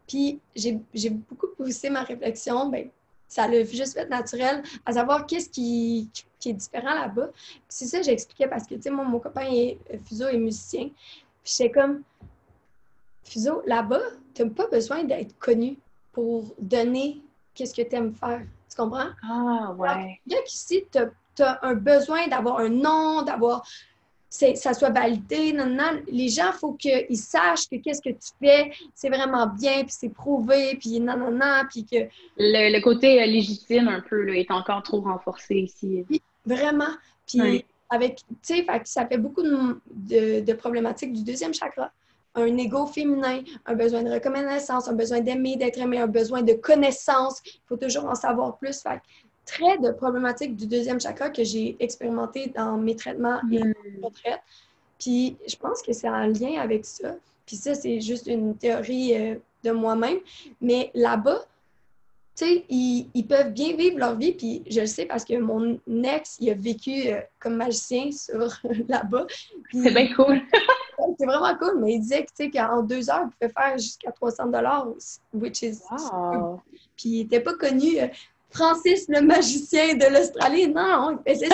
C: Puis j'ai beaucoup poussé ma réflexion, ben ça l'a juste fait naturel, à savoir qu'est-ce qui est différent là-bas. Puis c'est ça que j'expliquais parce que, tu sais, moi, mon copain Fuso est musicien. Puis j'étais comme, Fuso, là-bas, tu n'as pas besoin d'être connu pour donner qu'est-ce que tu aimes faire. Tu comprends?
B: Ah, ouais.
C: Bien qu'ici, tu as un besoin d'avoir un nom, d'avoir... ça soit validé, non. Les gens, il faut qu'ils sachent que qu'est-ce que tu fais, c'est vraiment bien, puis c'est prouvé, puis non, puis que...
B: Le côté légitime, un peu, là, est encore trop renforcé ici.
C: Oui, vraiment. Puis avec, tu sais, ça fait beaucoup de problématiques du deuxième chakra. Un ego féminin, un besoin de reconnaissance, un besoin d'aimer, d'être aimé, un besoin de connaissance. Il faut toujours en savoir plus. Fait très de problématiques du deuxième chakra que j'ai expérimenté dans mes traitements et retraites. Puis je pense que c'est en lien avec ça. Puis ça, c'est juste une théorie de moi-même. Mais là-bas, tu sais, ils peuvent bien vivre leur vie. Puis je le sais parce que mon ex, il a vécu comme magicien là-bas.
B: C'est bien cool.
C: C'est vraiment cool, mais il disait que, tu sais, qu'en 2 heures, il pouvait faire jusqu'à 300$, which is...
B: Wow.
C: Puis il n'était pas connu... Francis, le magicien de l'Australie, non, il faisait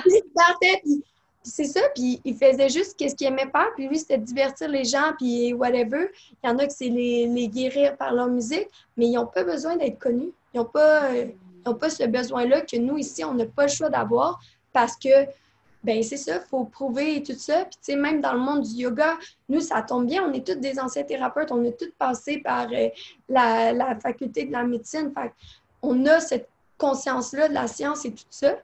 C: il partait, puis c'est ça, puis il faisait juste ce qu'il aimait faire, puis lui, c'était divertir les gens, puis whatever. Il y en a que c'est les guérir par leur musique, mais ils n'ont pas besoin d'être connus. Ils n'ont pas ce besoin-là que nous, ici, on n'a pas le choix d'avoir, parce que, ben c'est ça, il faut prouver et tout ça. Puis, tu sais, même dans le monde du yoga, nous, ça tombe bien, on est tous des anciens thérapeutes, on est tous passés par la faculté de la médecine, fait on a cette conscience-là de la science et tout ça.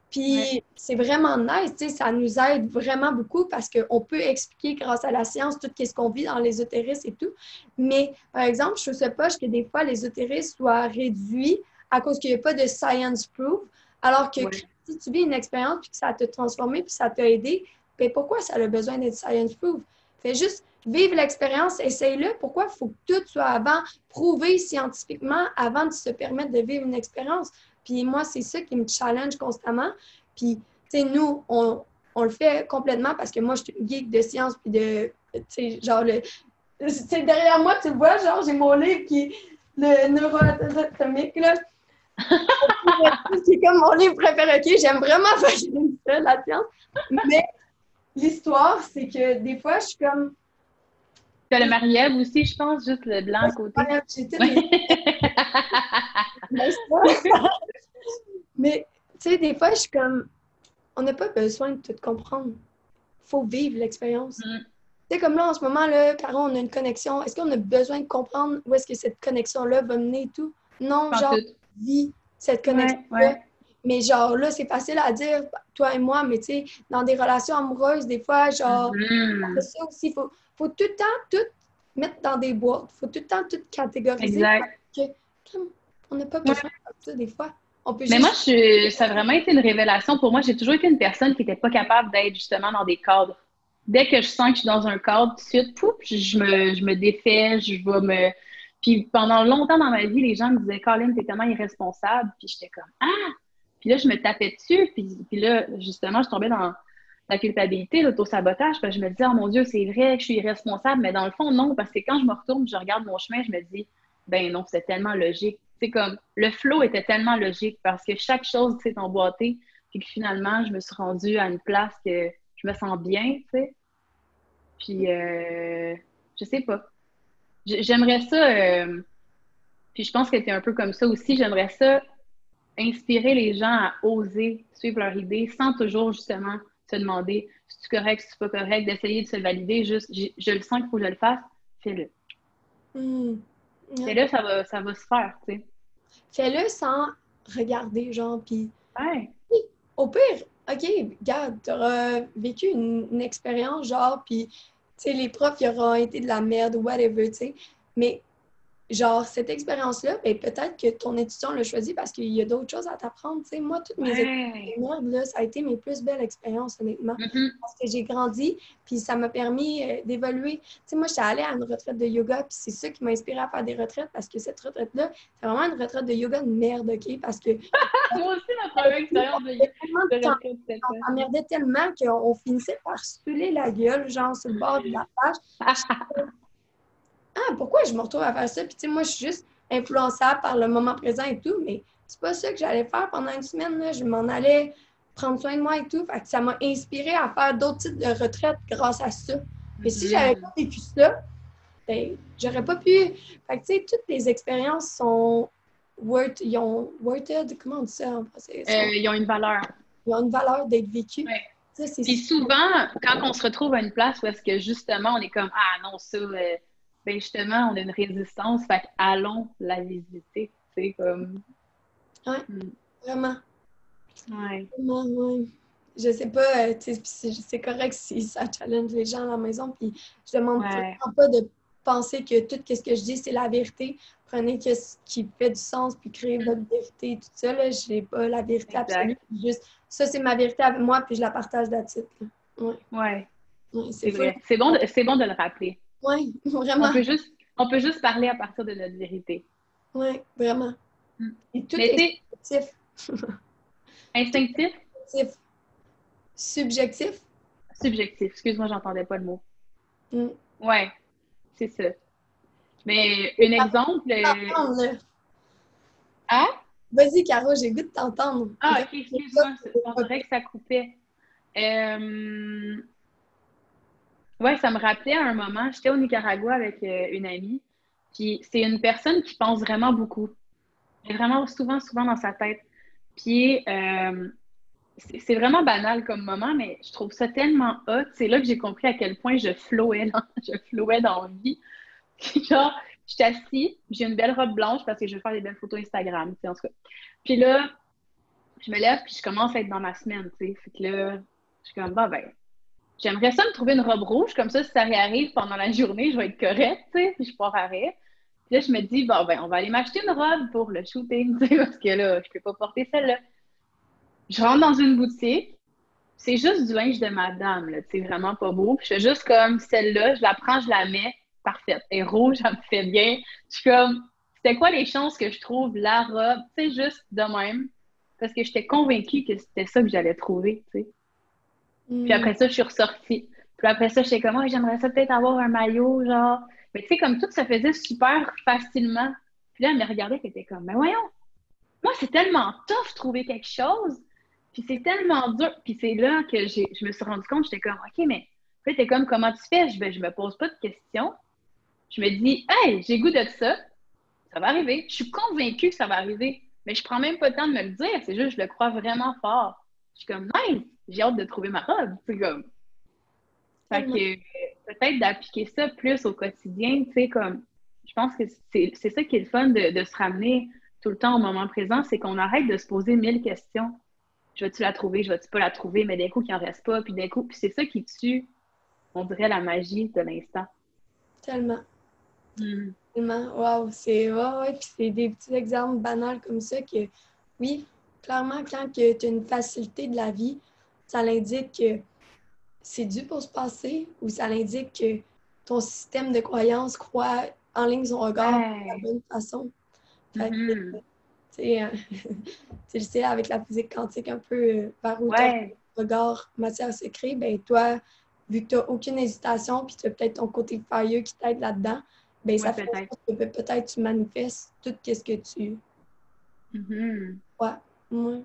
C: Puis c'est vraiment nice, tu sais, ça nous aide vraiment beaucoup parce qu'on peut expliquer grâce à la science tout ce qu'on vit dans l'ésotérisme et tout. Mais, par exemple, je trouve ça poche que des fois, l'ésotérisme soit réduit à cause qu'il n'y a pas de science proof, alors que si tu vis une expérience puis que ça t'a transformé puis ça t'a aidé, ben pourquoi ça a besoin d'être science proof? Fais juste vivre l'expérience, essaye-le. Pourquoi il faut que tout soit avant prouvé scientifiquement avant de se permettre de vivre une expérience? Puis moi, c'est ça qui me challenge constamment. Puis, tu sais, nous, on le fait complètement parce que moi, je suis une geek de science puis de, tu sais, genre, c'est derrière moi, tu le vois, genre, j'ai mon livre qui est le neuroanatomique, là. C'est comme mon livre préféré. OK, j'aime vraiment faire ça, la science. Mais l'histoire, c'est que des fois, je suis comme...
B: Tu as le Marie-Ève aussi, je pense, juste le blanc à côté.
C: Mais, tu sais, des fois, je suis comme, on n'a pas besoin de tout comprendre. faut vivre l'expérience. Tu sais, comme là, en ce moment, là, Caro, on a une connexion. Est-ce qu'on a besoin de comprendre où est-ce que cette connexion-là va mener et tout? Non, genre, vis cette connexion-là. Mais genre, là, c'est facile à dire, toi et moi, mais tu sais, dans des relations amoureuses, des fois, genre, ça aussi, il faut tout le temps tout mettre dans des boîtes. Il faut tout le temps tout catégoriser.
B: Exact.
C: On n'a pas besoin de ça, des fois.
B: Mais moi, ça a vraiment été une révélation. Pour moi, j'ai toujours été une personne qui n'était pas capable d'être justement dans des cadres. Dès que je sens que je suis dans un cadre, tout de suite, pouf, je me défais, je vais me... Puis pendant longtemps dans ma vie, les gens me disaient « Colin, t'es tellement irresponsable. » Puis j'étais comme « Ah! » Puis là, je me tapais dessus. Puis là, justement, je tombais dans la culpabilité, l'auto-sabotage. Puis je me disais « Oh mon Dieu, c'est vrai que je suis irresponsable. » Mais dans le fond, non, parce que quand je me retourne, je regarde mon chemin, je me dis « Ben non, c'est tellement logique. » C'est comme, le flow était tellement logique parce que chaque chose s'est emboîtée, puis que finalement, je me suis rendue à une place que je me sens bien, tu sais. Puis, je sais pas. J'aimerais ça, puis je pense que t'es un peu comme ça aussi, j'aimerais ça inspirer les gens à oser suivre leur idée sans toujours, justement, se demander si c'est correct, si c'est pas correct, d'essayer de se valider, juste, je le sens qu'il faut que je le fasse, fais-le. Fais-le, ça va se faire, tu sais.
C: Fais-le sans regarder, genre, puis...
B: Ouais.
C: Au pire, OK, regarde, t'auras vécu une expérience, genre, puis, tu sais, les profs, ils auront été de la merde ou whatever, tu sais, mais... Genre, cette expérience-là, ben, peut-être que ton étudiant l'a choisi parce qu'il y a d'autres choses à t'apprendre. Tu sais, moi, toutes mes expériences, là, ça a été mes plus belles expériences, honnêtement. Parce que j'ai grandi, puis ça m'a permis d'évoluer. Tu sais, moi, j'étais allée à une retraite de yoga, puis c'est ça qui m'a inspirée à faire des retraites, parce que cette retraite-là, c'est vraiment une retraite de yoga de merde, OK? Parce que...
B: Moi aussi, ma première expérience de yoga.
C: On s'emmerdait tellement qu'on finissait par se filer la gueule, genre, sur le bord de la page. Ah, pourquoi je me retrouve à faire ça? Puis, tu sais, moi, je suis juste influençable par le moment présent et tout, mais c'est pas ça que j'allais faire pendant une semaine, là. Je m'en allais prendre soin de moi et tout. Fait que ça m'a inspiré à faire d'autres types de retraites grâce à ça. Mais si j'avais pas vécu ça, ben, j'aurais pas pu... Fait que, tu sais, toutes les expériences sont ils ont comment on dit ça en français?
B: Ils ont une valeur.
C: Ils ont une valeur d'être vécues.
B: Ouais. Puis souvent, quand on se retrouve à une place où est-ce que justement, on est comme « Ah non, ça... ben justement, on a une résistance, fait allons la visiter, tu sais, comme...
C: Ouais, vraiment.
B: Ouais.
C: Vraiment, ouais. Je sais pas, tu sais, c'est correct si ça challenge les gens à la maison, puis je demande vraiment pas de penser que tout ce que je dis, c'est la vérité. Prenez ce qui fait du sens, puis créez votre vérité, tout ça, là, j'ai pas la vérité absolue, juste, ça, c'est ma vérité avec moi, puis je la partage d'attitude.
B: Ouais.
C: C'est
B: vrai. C'est bon de le rappeler.
C: Oui, vraiment.
B: On peut juste parler à partir de notre vérité.
C: Oui, vraiment. Et tout
B: est
C: instinctif.
B: Instinctif?
C: Subjectif.
B: Subjectif. Excuse-moi, j'entendais pas le mot. Ouais, c'est ça. Mais un exemple... Hein?
C: Vas-y, Caro, j'ai goût de t'entendre.
B: Ah, ok, excuse-moi, on dirait que ça coupait. Ouais, ça me rappelait à un moment, j'étais au Nicaragua avec une amie, puis c'est une personne qui pense vraiment beaucoup. Elle est vraiment souvent dans sa tête. Puis c'est vraiment banal comme moment, mais je trouve ça tellement hot. C'est là que j'ai compris à quel point je flowais dans la vie. Puis genre, je suis assise, j'ai une belle robe blanche parce que je veux faire des belles photos Instagram, tu sais, en tout cas. Puis là, je me lève, puis je commence à être dans ma semaine, tu sais. Fait que là, je suis comme, bah ben, j'aimerais ça me trouver une robe rouge, comme ça, si ça réarrive pendant la journée, je vais être correcte, tu sais, puis je pars arrêt. Puis là, je me dis, bon, ben, on va aller m'acheter une robe pour le shooting, tu sais, parce que là, je peux pas porter celle-là. Je rentre dans une boutique, c'est juste du linge de madame, là, tu sais, vraiment pas beau. Puis je fais juste comme celle-là, je la prends, je la mets, parfaite. Elle est rouge, elle me fait bien. Je suis comme, c'était quoi les chances que je trouve la robe, tu sais, juste de même, parce que j'étais convaincue que c'était ça que j'allais trouver, tu sais. Puis après ça, je suis ressortie. Puis après ça, j'étais comme, oh, j'aimerais ça peut-être avoir un maillot, genre. Mais tu sais, comme tout se faisait super facilement. Puis là, elle me regardait et elle était comme, mais voyons, moi, c'est tellement tough trouver quelque chose. Puis c'est tellement dur. Puis c'est là que je me suis rendu compte, j'étais comme, OK, mais puis t'es comme, comment tu fais? Je me pose pas de questions. Je me dis, hey, j'ai goût de ça. Ça va arriver. Je suis convaincue que ça va arriver. Mais je prends même pas le temps de me le dire. C'est juste, je le crois vraiment fort. Je suis comme, nice, j'ai hâte de trouver ma robe. C'est comme, Fait que peut-être d'appliquer ça plus au quotidien, tu sais, comme je pense que c'est ça qui est le fun de se ramener tout le temps au moment présent, c'est qu'on arrête de se poser 1000 questions. Je vais-tu la trouver, je vais-tu pas la trouver, mais d'un coup, qu'il en reste pas, puis d'un coup, puis c'est ça qui tue, on dirait, la magie de l'instant.
C: Tellement.
B: Mm.
C: Tellement. Wow, c'est ouais, puis c'est des petits exemples banals comme ça que, oui, clairement, quand tu as une facilité de la vie, ça l'indique que c'est dû pour se passer ou ça l'indique que ton système de croyance croit en ligne son regard de la bonne façon. Fait que, tu sais, avec la physique quantique un peu vers où ton regard matière se crée, ben toi, vu que tu n'as aucune hésitation puis tu as peut-être ton côté fire qui t'aide là-dedans, ben ça fait que peut-être tu manifestes tout ce que tu... Ouais.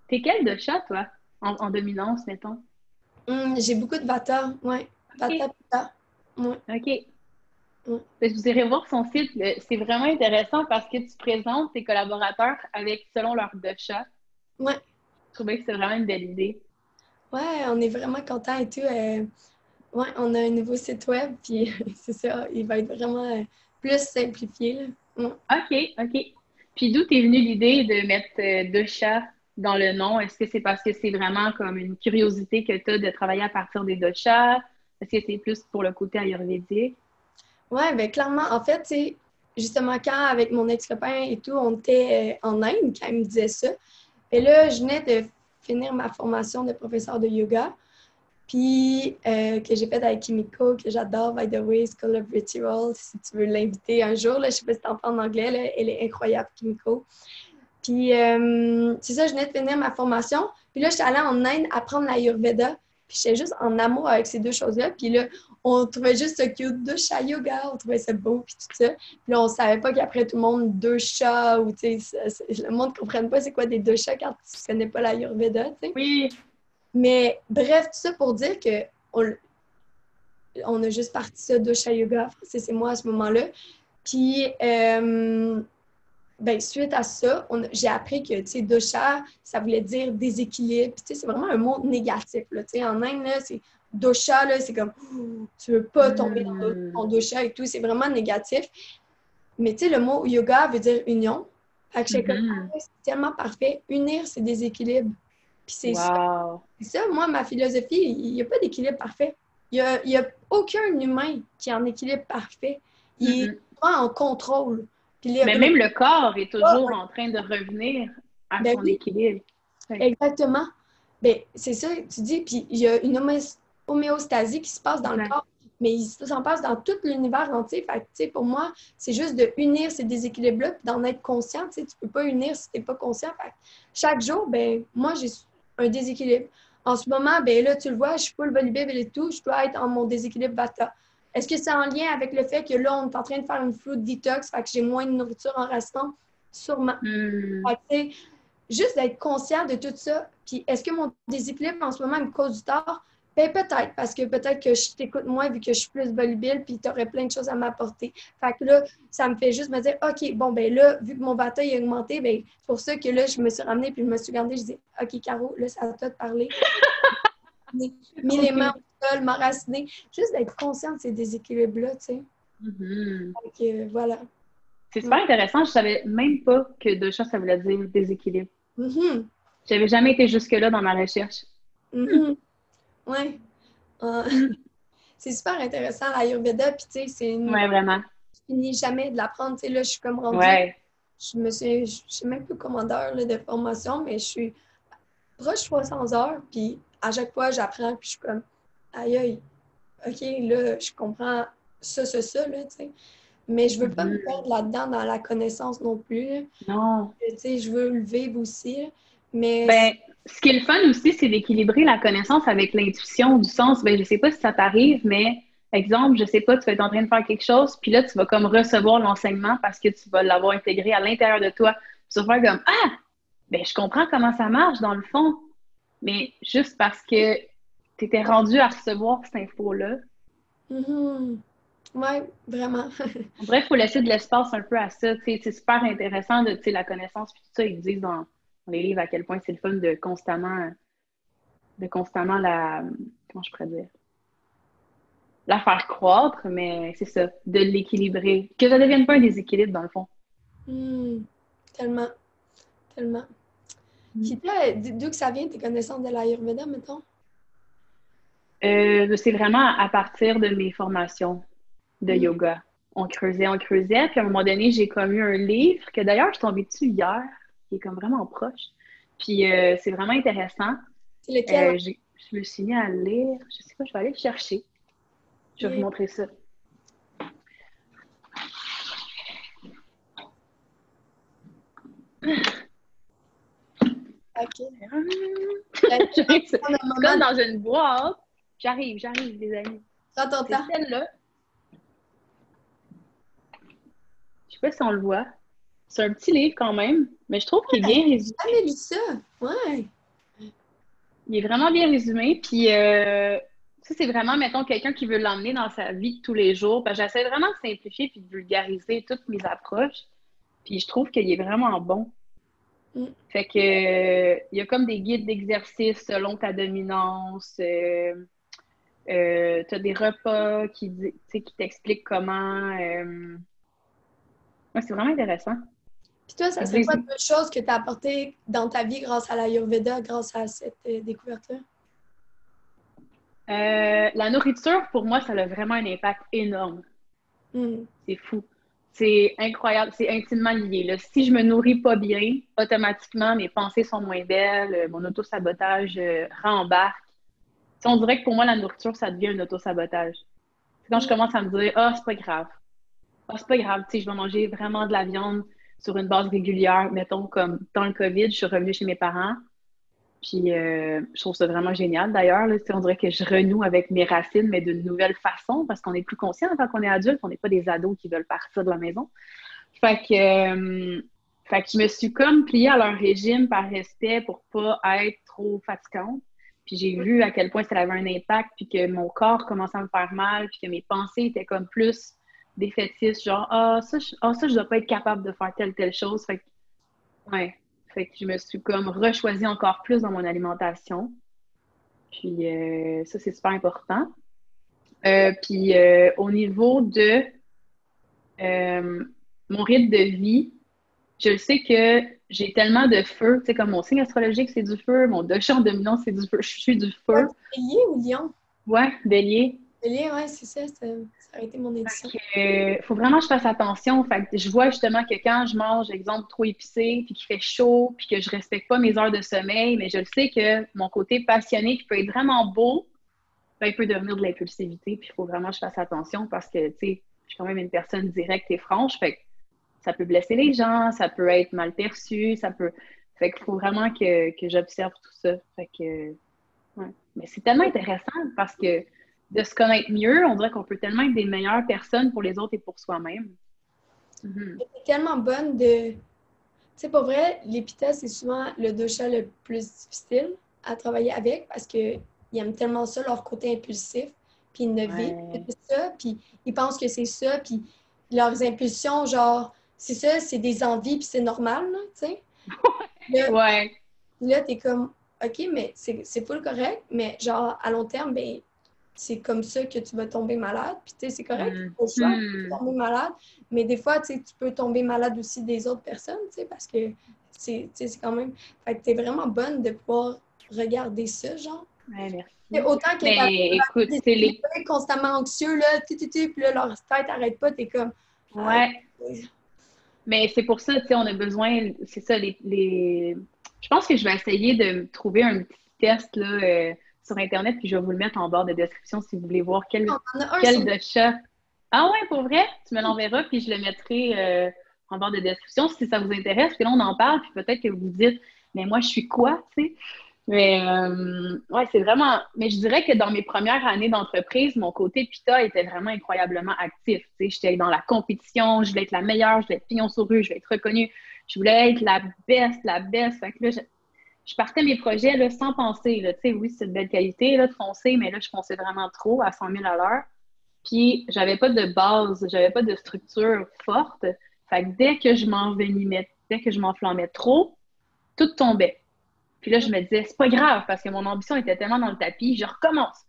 B: T'es quel de chat, toi, en dominance, mettons?
C: J'ai beaucoup de Vata, ouais. Vata, Pitta. Ouais.
B: OK. Vous irez voir son site. C'est vraiment intéressant parce que tu présentes tes collaborateurs selon leur dosha.
C: Ouais.
B: Je trouvais que c'est vraiment une belle idée.
C: Ouais, on est vraiment contents et tout. Ouais, on a un nouveau site web, puis c'est ça, il va être vraiment plus simplifié. Là. Ouais.
B: OK. Puis d'où t'es venue l'idée de mettre dosha dans le nom? Est-ce que c'est parce que c'est vraiment comme une curiosité que tu as de travailler à partir des doshas? Est-ce que c'est plus pour le côté ayurvédique?
C: Ouais, bien clairement, en fait, c'est justement quand avec mon ex-copain et tout, on était en Inde quand il me disait ça. Et là, je venais de finir ma formation de professeur de yoga. Puis, que j'ai faite avec Kimiko, que j'adore, by the way, School of Rituals, si tu veux l'inviter un jour. Là, je ne sais pas si tu entends en anglais, là, elle est incroyable, Kimiko. Puis, c'est ça, je venais de finir ma formation. Puis là, j'étais allée en Inde apprendre l'Ayurveda. Puis, j'étais juste en amour avec ces deux choses-là. Puis là, on trouvait juste ça cute, deux chats yoga, on trouvait ça beau, puis tout ça. Puis là, on savait pas qu'après tout le monde, deux chats, ou tu sais, le monde ne comprenne pas c'est quoi des deux chats quand tu ne connais pas l'Ayurveda, tu sais.
B: Oui.
C: Mais bref, tout ça pour dire que on a juste parti ça dosha yoga, c'est moi à ce moment-là. Puis, ben, suite à ça, j'ai appris que, tu sais, dosha, ça voulait dire déséquilibre. Puis, tu sais, c'est vraiment un mot négatif, là. Tu sais, en Inde, là, c'est dosha, là, c'est comme, tu veux pas tomber dans ton dosha et tout. C'est vraiment négatif. Mais, tu sais, le mot yoga veut dire union. Fait que c'est tellement parfait. Unir, c'est déséquilibre. Puis c'est ça. C'est ça, moi, ma philosophie, il n'y a pas d'équilibre parfait. Il n'y a aucun humain qui est en équilibre parfait. Il est pas en contrôle.
B: Mais même le corps est toujours en train de revenir à son équilibre.
C: Exactement. Ben, c'est ça que tu dis. Puis il y a une homéostasie qui se passe dans le corps, mais il s'en passe dans tout l'univers entier. Fait que, pour moi, c'est juste de unir ces déséquilibres-là puis d'en être conscient. Tu ne peux pas unir si tu n'es pas conscient. Fait que chaque jour, ben, moi, j'ai un déséquilibre. En ce moment, ben là, tu le vois, je suis full volubile et tout, je dois être en mon déséquilibre Vata. Est-ce que c'est en lien avec le fait que là, on est en train de faire une food detox, fait que j'ai moins de nourriture en restant? Sûrement. Fait que, juste d'être conscient de tout ça. Puis, est-ce que mon déséquilibre en ce moment me cause du tort? Ben, peut-être, parce que peut-être que je t'écoute moins vu que je suis plus volubile, puis tu aurais plein de choses à m'apporter. Fait que là, ça me fait juste me dire, OK, bon, ben là, vu que mon Vata est augmenté, ben, c'est pour ça que là, je me suis ramenée, puis je me suis regardée, je dis, OK, Caro, là, c'est à toi de parler. Mis les mains au sol, m'enraciner. Juste d'être consciente de ces déséquilibres-là, tu sais. Donc, voilà.
B: C'est super intéressant. Je savais même pas que dosha, ça voulait dire déséquilibre. J'avais jamais été jusque-là dans ma recherche.
C: Oui. C'est super intéressant, l'Ayurveda, puis tu sais, c'est une...
B: Oui, vraiment.
C: Je finis jamais de l'apprendre, tu sais, là, je suis comme rendue... Je sais même plus combien d'heures de formation, mais je suis proche de 300 heures, puis à chaque fois, j'apprends, puis je suis comme, aïe, aïe, OK, là, je comprends ça, là, tu sais. Mais je veux pas me perdre là-dedans dans la connaissance non plus. Là.
B: Non.
C: Tu sais, je veux le vivre aussi, là. Mais...
B: Ben, ce qui est le fun aussi, c'est d'équilibrer la connaissance avec l'intuition, du sens, ben, je sais pas si ça t'arrive, mais exemple, je sais pas, tu vas être en train de faire quelque chose, puis là, tu vas comme recevoir l'enseignement parce que tu vas l'avoir intégré à l'intérieur de toi. Tu vas faire comme, ah, ben, je comprends comment ça marche dans le fond, mais juste parce que tu étais rendu à recevoir cette info-là.
C: Oui, vraiment.
B: Bref, il faut laisser de l'espace un peu à ça. C'est super intéressant de la connaissance, puis tout ça, ils disent dans les livres à quel point c'est le fun de constamment la... Comment je pourrais dire? la faire croître, mais c'est ça, de l'équilibrer. Que ça ne devienne pas un déséquilibre, dans le fond.
C: Tellement. Tellement. Puis toi, d'où que ça vient, tes connaissances de l'Ayurveda, mettons?
B: C'est vraiment à partir de mes formations de yoga. On creusait. Puis à un moment donné, j'ai comme eu un livre que d'ailleurs, je suis tombée dessus hier, qui est comme vraiment proche. Puis c'est vraiment intéressant.
C: C'est lequel?
B: Je me suis mis à le lire. Je sais pas, je vais aller le chercher. Je vais vous montrer ça.
C: OK.
B: C'est comme dans une boîte. J'arrive, les amis.
C: Prends ton temps.
B: C'est celle-là. Je sais pas si on le voit. C'est un petit livre quand même, mais je trouve qu'il est bien résumé.
C: J'ai jamais lu ça. Ouais.
B: Il est vraiment bien résumé. Puis ça, c'est vraiment, mettons, quelqu'un qui veut l'emmener dans sa vie de tous les jours. Parce que j'essaie vraiment de simplifier puis de vulgariser toutes mes approches. Puis je trouve qu'il est vraiment bon. Fait que il y a comme des guides d'exercice selon ta dominance. Tu as des repas qui t'expliquent comment. Ouais, c'est vraiment intéressant.
C: Puis toi, ça serait quoi de choses que tu as apportées dans ta vie grâce à l'Ayurveda, grâce à cette découverte-là?
B: La nourriture, pour moi, ça a vraiment un impact énorme. C'est fou. C'est incroyable, c'est intimement lié. Là. Si je me nourris pas bien, automatiquement, mes pensées sont moins belles, mon auto-sabotage rembarque. T'sais, on dirait que pour moi, la nourriture, ça devient un auto-sabotage. C'est quand je commence à me dire « Ah, c'est pas grave. Ah, c'est pas grave, je vais manger vraiment de la viande sur une base régulière. » Mettons, comme dans le COVID, je suis revenue chez mes parents. Puis, je trouve ça vraiment génial. D'ailleurs, là, on dirait que je renoue avec mes racines, mais d'une nouvelle façon, parce qu'on est plus conscient quand on est adulte. On n'est pas des ados qui veulent partir de la maison. Fait que je me suis comme pliée à leur régime par respect pour pas être trop fatigante. Puis j'ai vu à quel point ça avait un impact, puis que mon corps commençait à me faire mal, puis que mes pensées étaient comme plus défaitistes, genre « Ah, ça, je dois pas être capable de faire telle chose. » Fait que, ouais. Fait que je me suis comme rechoisie encore plus dans mon alimentation. Puis ça, c'est super important. Puis au niveau de mon rythme de vie, je sais que j'ai tellement de feu. Tu sais, comme mon signe astrologique, c'est du feu. Mon déchet en dominance, c'est du feu. Je suis du feu.
C: Bélier ou lion?
B: Ouais, bélier.
C: Bélier, ouais, c'est ça. Ça a été mon édition.
B: Faut vraiment que je fasse attention. Fait que je vois justement que quand je mange, exemple, trop épicé, puis qu'il fait chaud, puis que je respecte pas mes heures de sommeil, mais je le sais que mon côté passionné, qui peut être vraiment beau, ben, il peut devenir de l'impulsivité, puis il faut vraiment que je fasse attention parce que, tu sais, je suis quand même une personne directe et franche, fait que ça peut blesser les gens, ça peut être mal perçu, Fait qu'il faut vraiment que j'observe tout ça. Fait que, ouais. Mais c'est tellement intéressant parce que de se connaître mieux, on dirait qu'on peut tellement être des meilleures personnes pour les autres et pour soi-même.
C: C'est tellement bonne de... Tu sais, pour vrai, les pitas, c'est souvent le dosha le plus difficile à travailler avec parce qu'ils aiment tellement ça, leur côté impulsif, puis ils ne vivent que ça, puis ils pensent que c'est ça, puis leurs impulsions, genre, c'est ça, c'est des envies, puis c'est normal, là, tu sais. Là, t'es comme, OK, mais c'est full correct, mais genre, à long terme, ben c'est comme ça que tu vas tomber malade. Puis, tu sais, c'est correct, au choix, tu peux tomber malade. Mais des fois, tu sais, tu peux tomber malade aussi des autres personnes, tu sais, parce que c'est quand même... Fait que t'es vraiment bonne de pouvoir regarder ça, genre.
B: Ouais, merci.
C: Et autant que
B: écoute, c'est les...
C: constamment anxieux, là, puis là, leur tête n'arrête pas, t'es comme...
B: Ouais. Mais c'est pour ça, tu sais, on a besoin... C'est ça, les... Je pense que je vais essayer de trouver un petit test, là... sur Internet, puis je vais vous le mettre en barre de description si vous voulez voir quel dosha. Ah ouais, pour vrai? Tu me l'enverras, puis je le mettrai en barre de description si ça vous intéresse. Puis là, on en parle, puis peut-être que vous vous dites, mais moi, je suis quoi, tu sais? Mais ouais, c'est vraiment... Mais je dirais que dans mes premières années d'entreprise, mon côté pita était vraiment incroyablement actif. Tu sais, j'étais dans la compétition, je voulais être la meilleure, je voulais être pignon sur rue, je voulais être reconnue, je voulais être la best. Fait que là, je partais mes projets là, sans penser. Là. Oui, c'est de belle qualité là, de foncer, mais là, je fonçais vraiment trop à 100 000 à l'heure. Puis, j'avais pas de base, j'avais pas de structure forte. Fait que dès que je m'envenimais, dès que je m'enflammais trop, tout tombait. Puis là, je me disais, c'est pas grave, parce que mon ambition était tellement dans le tapis, je recommence.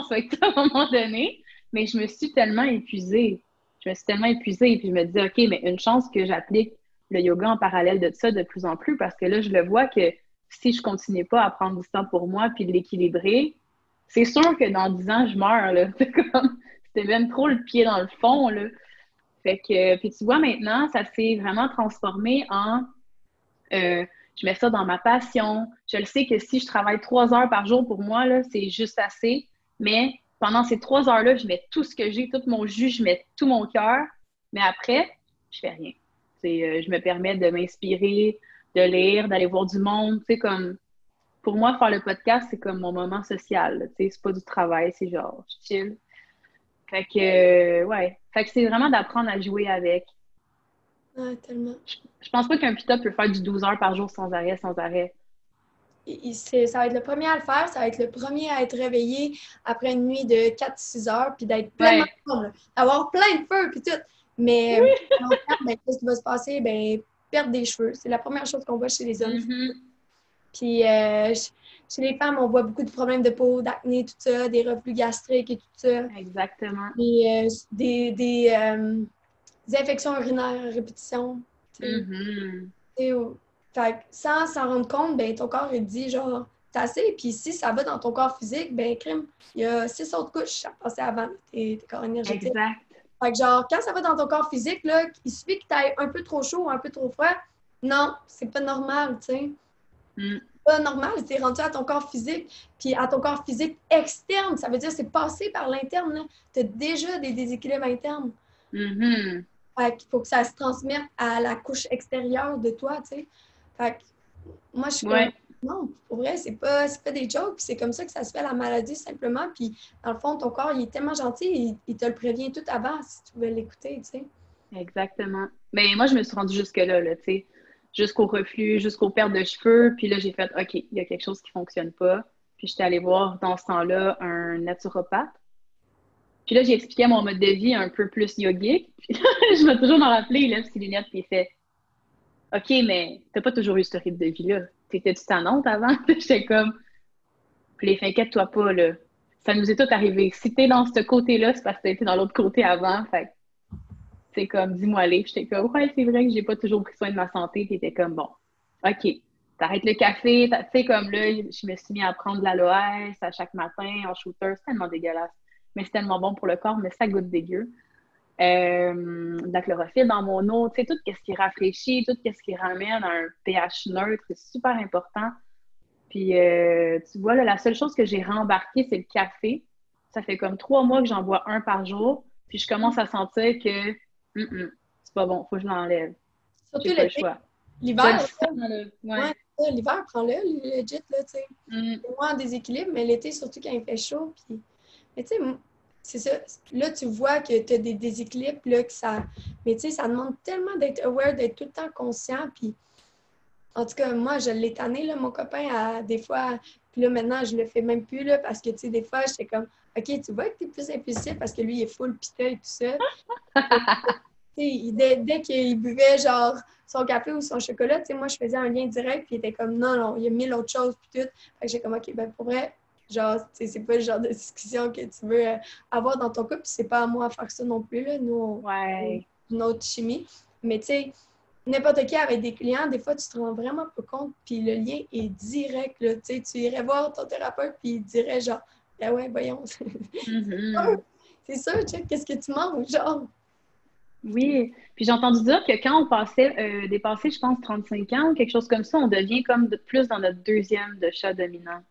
B: Fait que à un moment donné, Mais je me suis tellement épuisée. Puis je me dis, OK, mais une chance que j'applique le yoga en parallèle de ça de plus en plus, parce que là, je le vois que si je continue pas à prendre du temps pour moi puis de l'équilibrer, c'est sûr que dans 10 ans, je meurs, là. C'était même trop le pied dans le fond, là. Fait que, puis tu vois, maintenant, ça s'est vraiment transformé en je mets ça dans ma passion. Je le sais que si je travaille 3 heures par jour pour moi, là, c'est juste assez. Mais pendant ces 3 heures-là, je mets tout ce que j'ai, tout mon jus, je mets tout mon cœur. Mais après, je fais rien. Je me permets de m'inspirer, de lire, d'aller voir du monde. Tu sais, comme, pour moi, faire le podcast, c'est comme mon moment social. Tu sais, c'est pas du travail, c'est genre, je chill. Fait que, ouais. Fait que c'est vraiment d'apprendre à jouer avec.
C: Ouais, tellement.
B: Je pense pas qu'un pita peut faire du 12 heures par jour sans arrêt, sans arrêt.
C: Ça va être le premier à le faire, ça va être le premier à être réveillé après une nuit de 4-6 heures, puis d'être pleinement forme, d'avoir plein de feu, puis tout. Mais ben, qu'est-ce qui va se passer? Ben, perdre des cheveux. C'est la première chose qu'on voit chez les hommes. Puis chez les femmes, on voit beaucoup de problèmes de peau, d'acné, tout ça, des reflux gastriques et tout ça.
B: Exactement.
C: Et des infections urinaires à répétition. Fait que sans s'en rendre compte, ben ton corps, il te dit genre, t'as assez. Puis si ça va dans ton corps physique, ben crime, il y a 6 autres couches à passer avant tes corps énergétiques.
B: Exact.
C: Fait que genre, quand ça va dans ton corps physique, là, il suffit que t'ailles un peu trop chaud ou un peu trop froid. Non, c'est pas normal, tu sais. Pas normal, c'est rendu à ton corps physique. Puis à ton corps physique externe, ça veut dire que c'est passé par l'interne. Tu as déjà des déséquilibres internes. Fait qu'il faut que ça se transmette à la couche extérieure de toi, tu sais. Fait que moi, je suis comme, non, pour vrai, c'est pas des jokes. C'est comme ça que ça se fait, la maladie, simplement. Puis dans le fond, ton corps, il est tellement gentil, il te le prévient tout avant si tu veux l'écouter, tu sais.
B: Exactement. Mais moi, je me suis rendue jusque-là, là, tu sais. Jusqu'au reflux, jusqu'aux pertes de cheveux. Puis là, j'ai fait, OK, il y a quelque chose qui fonctionne pas. Puis j'étais allée voir, dans ce temps-là, un naturopathe. Puis là, j'ai expliqué mon mode de vie un peu plus yogique. Puis là, je vais toujours m'en rappeler, il lève ses lunettes puis il fait OK, mais t'as pas toujours eu ce rythme de vie-là. T'étais-tu tannante avant? J'étais comme, puis les inquiète-toi pas, là. Ça nous est tout arrivé. Si t'es dans ce côté-là, c'est parce que t'as été dans l'autre côté avant. Fait c'est comme, dis-moi aller. J'étais comme, ouais, c'est vrai que j'ai pas toujours pris soin de ma santé. Puis t'es comme, bon, OK, t'arrêtes le café. Tu sais, comme là, je me suis mis à prendre de l'aloès à chaque matin en shooter. C'est tellement dégueulasse. Mais c'est tellement bon pour le corps, mais ça goûte dégueu. De la chlorophylle dans mon eau, tu sais, tout ce qui rafraîchit, tout ce qui ramène à un pH neutre, c'est super important. Puis, tu vois, là, la seule chose que j'ai rembarquée, c'est le café. Ça fait comme 3 mois que j'en bois un par jour. Puis, je commence à sentir que c'est pas bon, faut que je l'enlève.
C: Surtout
B: j'ai pas le choix.
C: L'hiver,
B: l'hiver,
C: prends-le, legit, là, tu sais. C'est moins en déséquilibre, mais l'été, surtout quand il fait chaud. Puis... Mais tu sais, c'est ça. Là, tu vois que tu as des déséquilibres, là, que ça... Mais tu sais, ça demande tellement d'être aware, d'être tout le temps conscient. Puis, en tout cas, moi, je l'ai tanné, là, mon copain, à des fois... Puis là, maintenant, je le fais même plus, là, parce que, tu sais, des fois, j'étais comme, OK, tu vois que tu es plus impulsif parce que lui, il est full pita et tout ça. Dès qu'il buvait, genre, son café ou son chocolat, tu sais, moi, je faisais un lien direct, puis il était comme, non, il y a 1000 autres choses, puis tout. Fait que j'ai comme, OK, ben pour vrai, genre, tu sais, c'est pas le genre de discussion que tu veux avoir dans ton couple, puis c'est pas à moi à faire ça non plus, là. Nous, on a une autre chimie. Mais tu sais, n'importe qui avec des clients, des fois, tu te rends vraiment pas compte, puis le lien est direct, là. Tu sais, tu irais voir ton thérapeute, puis il dirait, genre, ah ouais, voyons. C'est ça, check, qu'est-ce que tu manges, genre.
B: Oui, puis j'ai entendu dire que quand on dépassait, je pense, 35 ans ou quelque chose comme ça, on devient comme plus dans notre deuxième de chat dominant.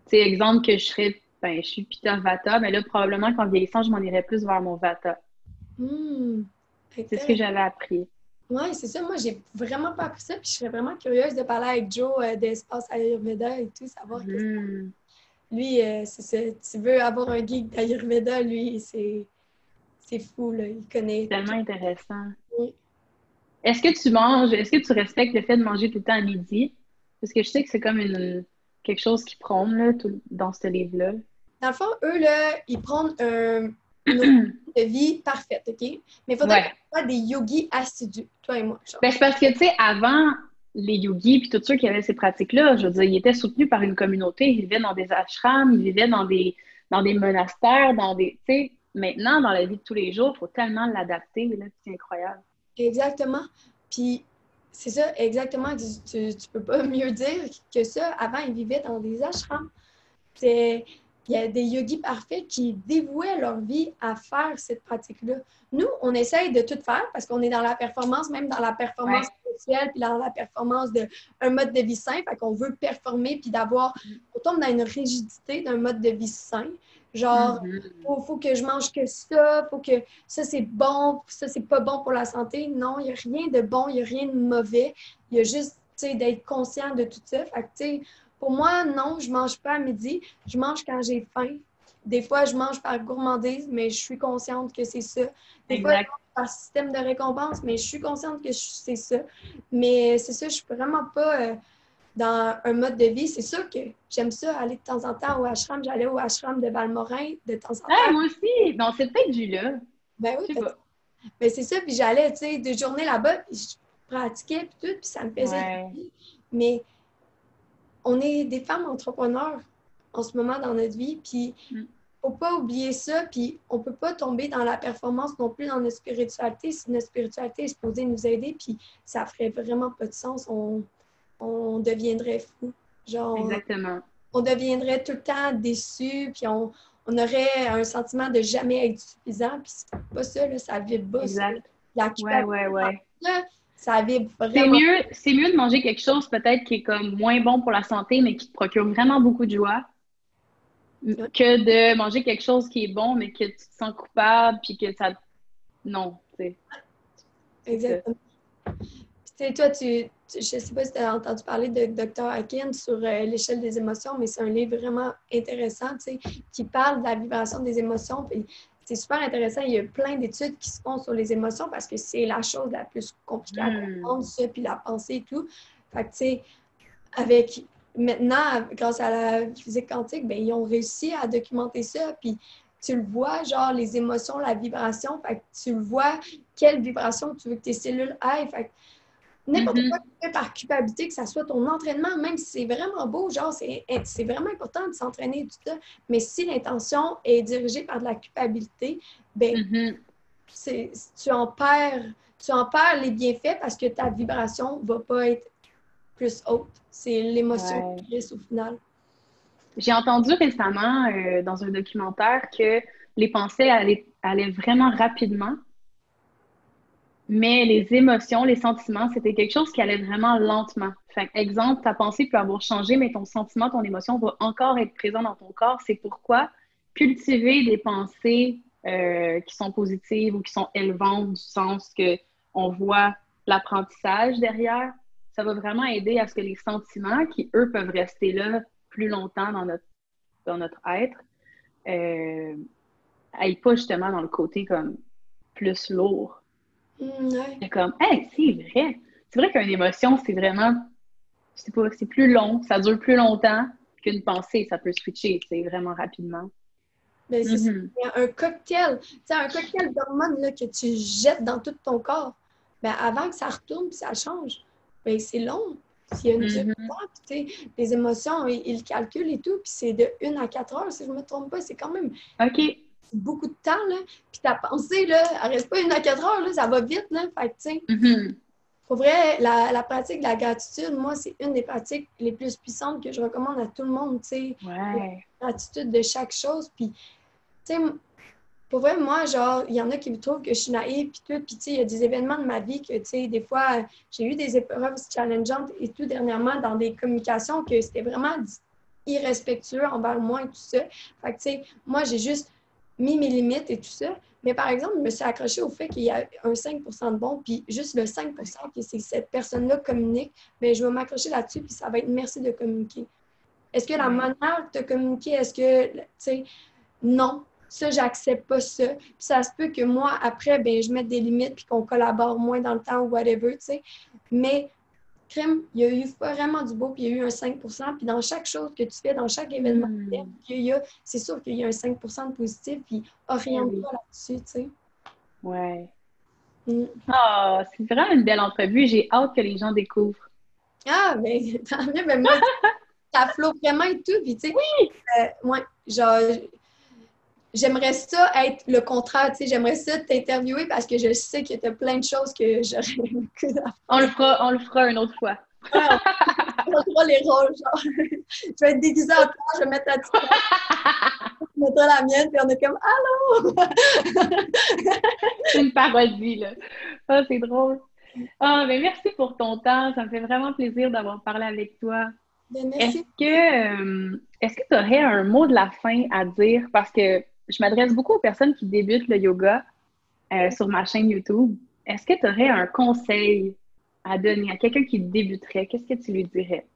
B: Tu sais, exemple que je suis Pitta Vata, mais là, probablement qu'en vieillissant, je m'en irais plus vers mon Vata. C'est ce que j'avais appris.
C: Oui, c'est ça. Moi, j'ai vraiment pas appris ça, puis je serais vraiment curieuse de parler avec Joe d'Espace Ayurveda et tout, savoir qu'est-ce que... Lui, c'est ça. Tu veux avoir un geek d'Ayurveda, lui, c'est fou, là. Il connaît.
B: Tellement intéressant.
C: Oui.
B: Est-ce que tu respectes le fait de manger tout le temps à midi? Parce que je sais que c'est comme quelque chose qu'ils prônent là, dans ce livre-là.
C: Dans le fond, eux, là, ils prônent une vie parfaite, OK? Mais il faudrait qu'on soit des yogis assidus, toi et moi.
B: Ben, c'est parce que, tu sais, avant, les yogis puis tous ceux qui avaient ces pratiques-là, je veux dire, ils étaient soutenus par une communauté. Ils vivaient dans des ashrams, ils vivaient dans des monastères, tu sais, maintenant, dans la vie de tous les jours, il faut tellement l'adapter, là, c'est incroyable.
C: Exactement. Puis, c'est ça, exactement. Tu peux pas mieux dire que ça. Avant, ils vivaient dans des ashrams. Il y a des yogis parfaits qui dévouaient leur vie à faire cette pratique-là. Nous, on essaye de tout faire parce qu'on est dans la performance, même dans la performance spirituelle, puis dans la performance d'un mode de vie sain. Fait qu'on veut performer, puis on tombe dans une rigidité d'un mode de vie sain. Genre, faut que je mange que ça, faut que ça c'est bon, ça c'est pas bon pour la santé. Non, il n'y a rien de bon, il n'y a rien de mauvais. Il y a juste, tu sais, d'être conscient de tout ça. Fait que, tu sais, pour moi, non, je mange pas à midi. Je mange quand j'ai faim. Des fois, je mange par gourmandise, mais je suis consciente que c'est ça. Des fois, je mange par système de récompense, mais je suis consciente que c'est ça. Mais c'est ça, je suis vraiment pas dans un mode de vie. C'est sûr que j'aime ça, aller de temps en temps au ashram. J'allais au ashram de Valmorin de temps en temps.
B: Moi aussi! Non, c'est peut-être du là.
C: Ben oui, ben c'est ça. Puis j'allais, tu sais, des journées là-bas, puis je pratiquais, puis tout, puis ça me faisait du bien. Mais on est des femmes entrepreneurs en ce moment dans notre vie, puis faut pas oublier ça, puis on peut pas tomber dans la performance non plus dans notre spiritualité. Si notre spiritualité est supposée nous aider, puis ça ferait vraiment pas de sens, on deviendrait fou. Genre,
B: exactement.
C: On deviendrait tout le temps déçu, puis on aurait un sentiment de jamais être suffisant, puis c'est pas ça, là, ça vibre bas.
B: Exact.
C: Là, ça vibre vraiment.
B: C'est mieux de manger quelque chose peut-être qui est comme moins bon pour la santé, mais qui te procure vraiment beaucoup de joie, que de manger quelque chose qui est bon, mais que tu te sens coupable, puis que ça... Non, tu sais.
C: Exactement. Puis, toi, je sais pas si tu as entendu parler de Dr. Akin sur l'échelle des émotions, mais c'est un livre vraiment intéressant, tu sais, qui parle de la vibration des émotions. Puis c'est super intéressant. Il y a plein d'études qui se font sur les émotions parce que c'est la chose la plus compliquée à comprendre, ça, puis la pensée et tout. Fait que, tu sais, maintenant, grâce à la physique quantique, ben, ils ont réussi à documenter ça, puis tu le vois, genre, les émotions, la vibration, fait que tu le vois, quelle vibration tu veux que tes cellules aillent, fait que n'importe quoi que tu fais par culpabilité, que ça soit ton entraînement, même si c'est vraiment beau, genre, c'est vraiment important de s'entraîner tout ça, mais si l'intention est dirigée par de la culpabilité, ben, tu en perds les bienfaits parce que ta vibration ne va pas être plus haute. C'est l'émotion qui reste au final.
B: J'ai entendu récemment dans un documentaire que les pensées allaient vraiment rapidement, mais les émotions, les sentiments, c'était quelque chose qui allait vraiment lentement. Fait exemple, ta pensée peut avoir changé, mais ton sentiment, ton émotion va encore être présent dans ton corps. C'est pourquoi cultiver des pensées qui sont positives ou qui sont élevantes, du sens qu'on voit l'apprentissage derrière, ça va vraiment aider à ce que les sentiments qui, eux, peuvent rester là plus longtemps dans notre être, n'aillent pas justement dans le côté comme plus lourd. C'est comme, hey, c'est vrai. C'est vrai qu'une émotion, c'est vraiment, je sais pas, c'est plus long, ça dure plus longtemps qu'une pensée, ça peut switcher, c'est vraiment rapidement.
C: Mais c'est un cocktail, un cocktail d'hormones là, que tu jettes dans tout ton corps. Ben, avant que ça retourne et ça change, ben, c'est long. S'il y a une durée de temps, les émotions, ils le calculent et tout, puis c'est de 1 à 4 heures, si je ne me trompe pas, c'est quand même beaucoup de temps, là. Puis ta pensée, là, elle reste pas 1 à 4 heures, là, ça va vite, là. Fait que, tu sais, pour vrai, la pratique de la gratitude, moi, c'est une des pratiques les plus puissantes que je recommande à tout le monde, tu sais. La gratitude de chaque chose, puis, tu sais, pour vrai, moi, genre, il y en a qui me trouvent que je suis naïve, puis tout, puis tu sais, il y a des événements de ma vie que, tu sais, des fois, j'ai eu des épreuves challengeantes et tout dernièrement dans des communications que c'était vraiment irrespectueux envers moi et tout ça. Fait que, tu sais, moi, j'ai juste mis mes limites et tout ça. Mais par exemple, je me suis accrochée au fait qu'il y a un 5% de bon, puis juste le 5% que cette personne-là communique, mais je vais m'accrocher là-dessus, puis ça va être merci de communiquer. Est-ce que la manière de communiquer, est-ce que, tu sais, non. Ça, j'accepte pas ça. Puis ça se peut que moi, après, ben, je mette des limites puis qu'on collabore moins dans le temps ou whatever, tu sais. Mais, crème, il y a eu vraiment du beau puis il y a eu un 5%. Puis dans chaque chose que tu fais, dans chaque événement, c'est sûr qu'il y a un 5% de positif puis oriente-toi là-dessus, tu sais.
B: Ouais. C'est vraiment une belle entrevue. J'ai hâte que les gens découvrent.
C: Ah, ben, tant mieux. Ben, moi, ça flotte vraiment et tout. Puis, tu sais, genre... j'aimerais ça être le contraire, tu sais, j'aimerais ça t'interviewer parce que je sais que tu as plein de choses que j'aurais aimé
B: on le fera une autre fois.
C: Ouais, on fera les rôles, genre. Je vais être déguisée en toi, je vais mettre ta petite je mettrai la mienne, puis on est comme « Allô! »
B: C'est une parodie, là. Ah, c'est drôle. Ah, ben merci pour ton temps. Ça me fait vraiment plaisir d'avoir parlé avec toi.
C: Merci.
B: Est-ce que tu aurais un mot de la fin à dire? Parce que je m'adresse beaucoup aux personnes qui débutent le yoga sur ma chaîne YouTube. Est-ce que tu aurais un conseil à donner à quelqu'un qui débuterait? Qu'est-ce que tu lui dirais?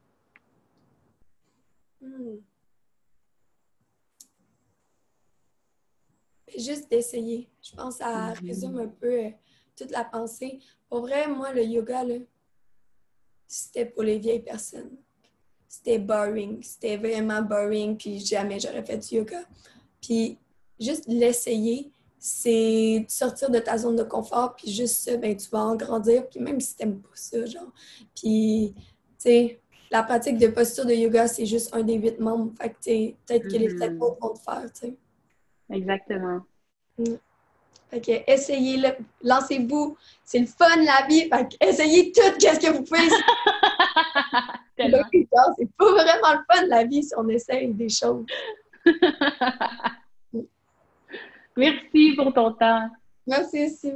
C: Juste d'essayer. Je pense que ça résume un peu toute la pensée. Pour vrai, moi, le yoga, là, c'était pour les vieilles personnes. C'était boring. C'était vraiment boring, puis jamais j'aurais fait du yoga. Puis juste l'essayer, c'est sortir de ta zone de confort, puis juste ça, ben, tu vas en grandir, puis même si t'aimes pas ça, genre. Puis, tu sais, la pratique de posture de yoga, c'est juste un des 8 membres. Fait que, peut-être que les 7 autres vont te faire, tu sais.
B: Exactement.
C: Fait que essayez-le, lancez-vous. C'est le fun, la vie. Fait que essayez tout, qu'est-ce que vous pouvez. C'est pas vraiment le fun, la vie, si on essaye des choses.
B: Merci pour ton temps.
C: Merci aussi.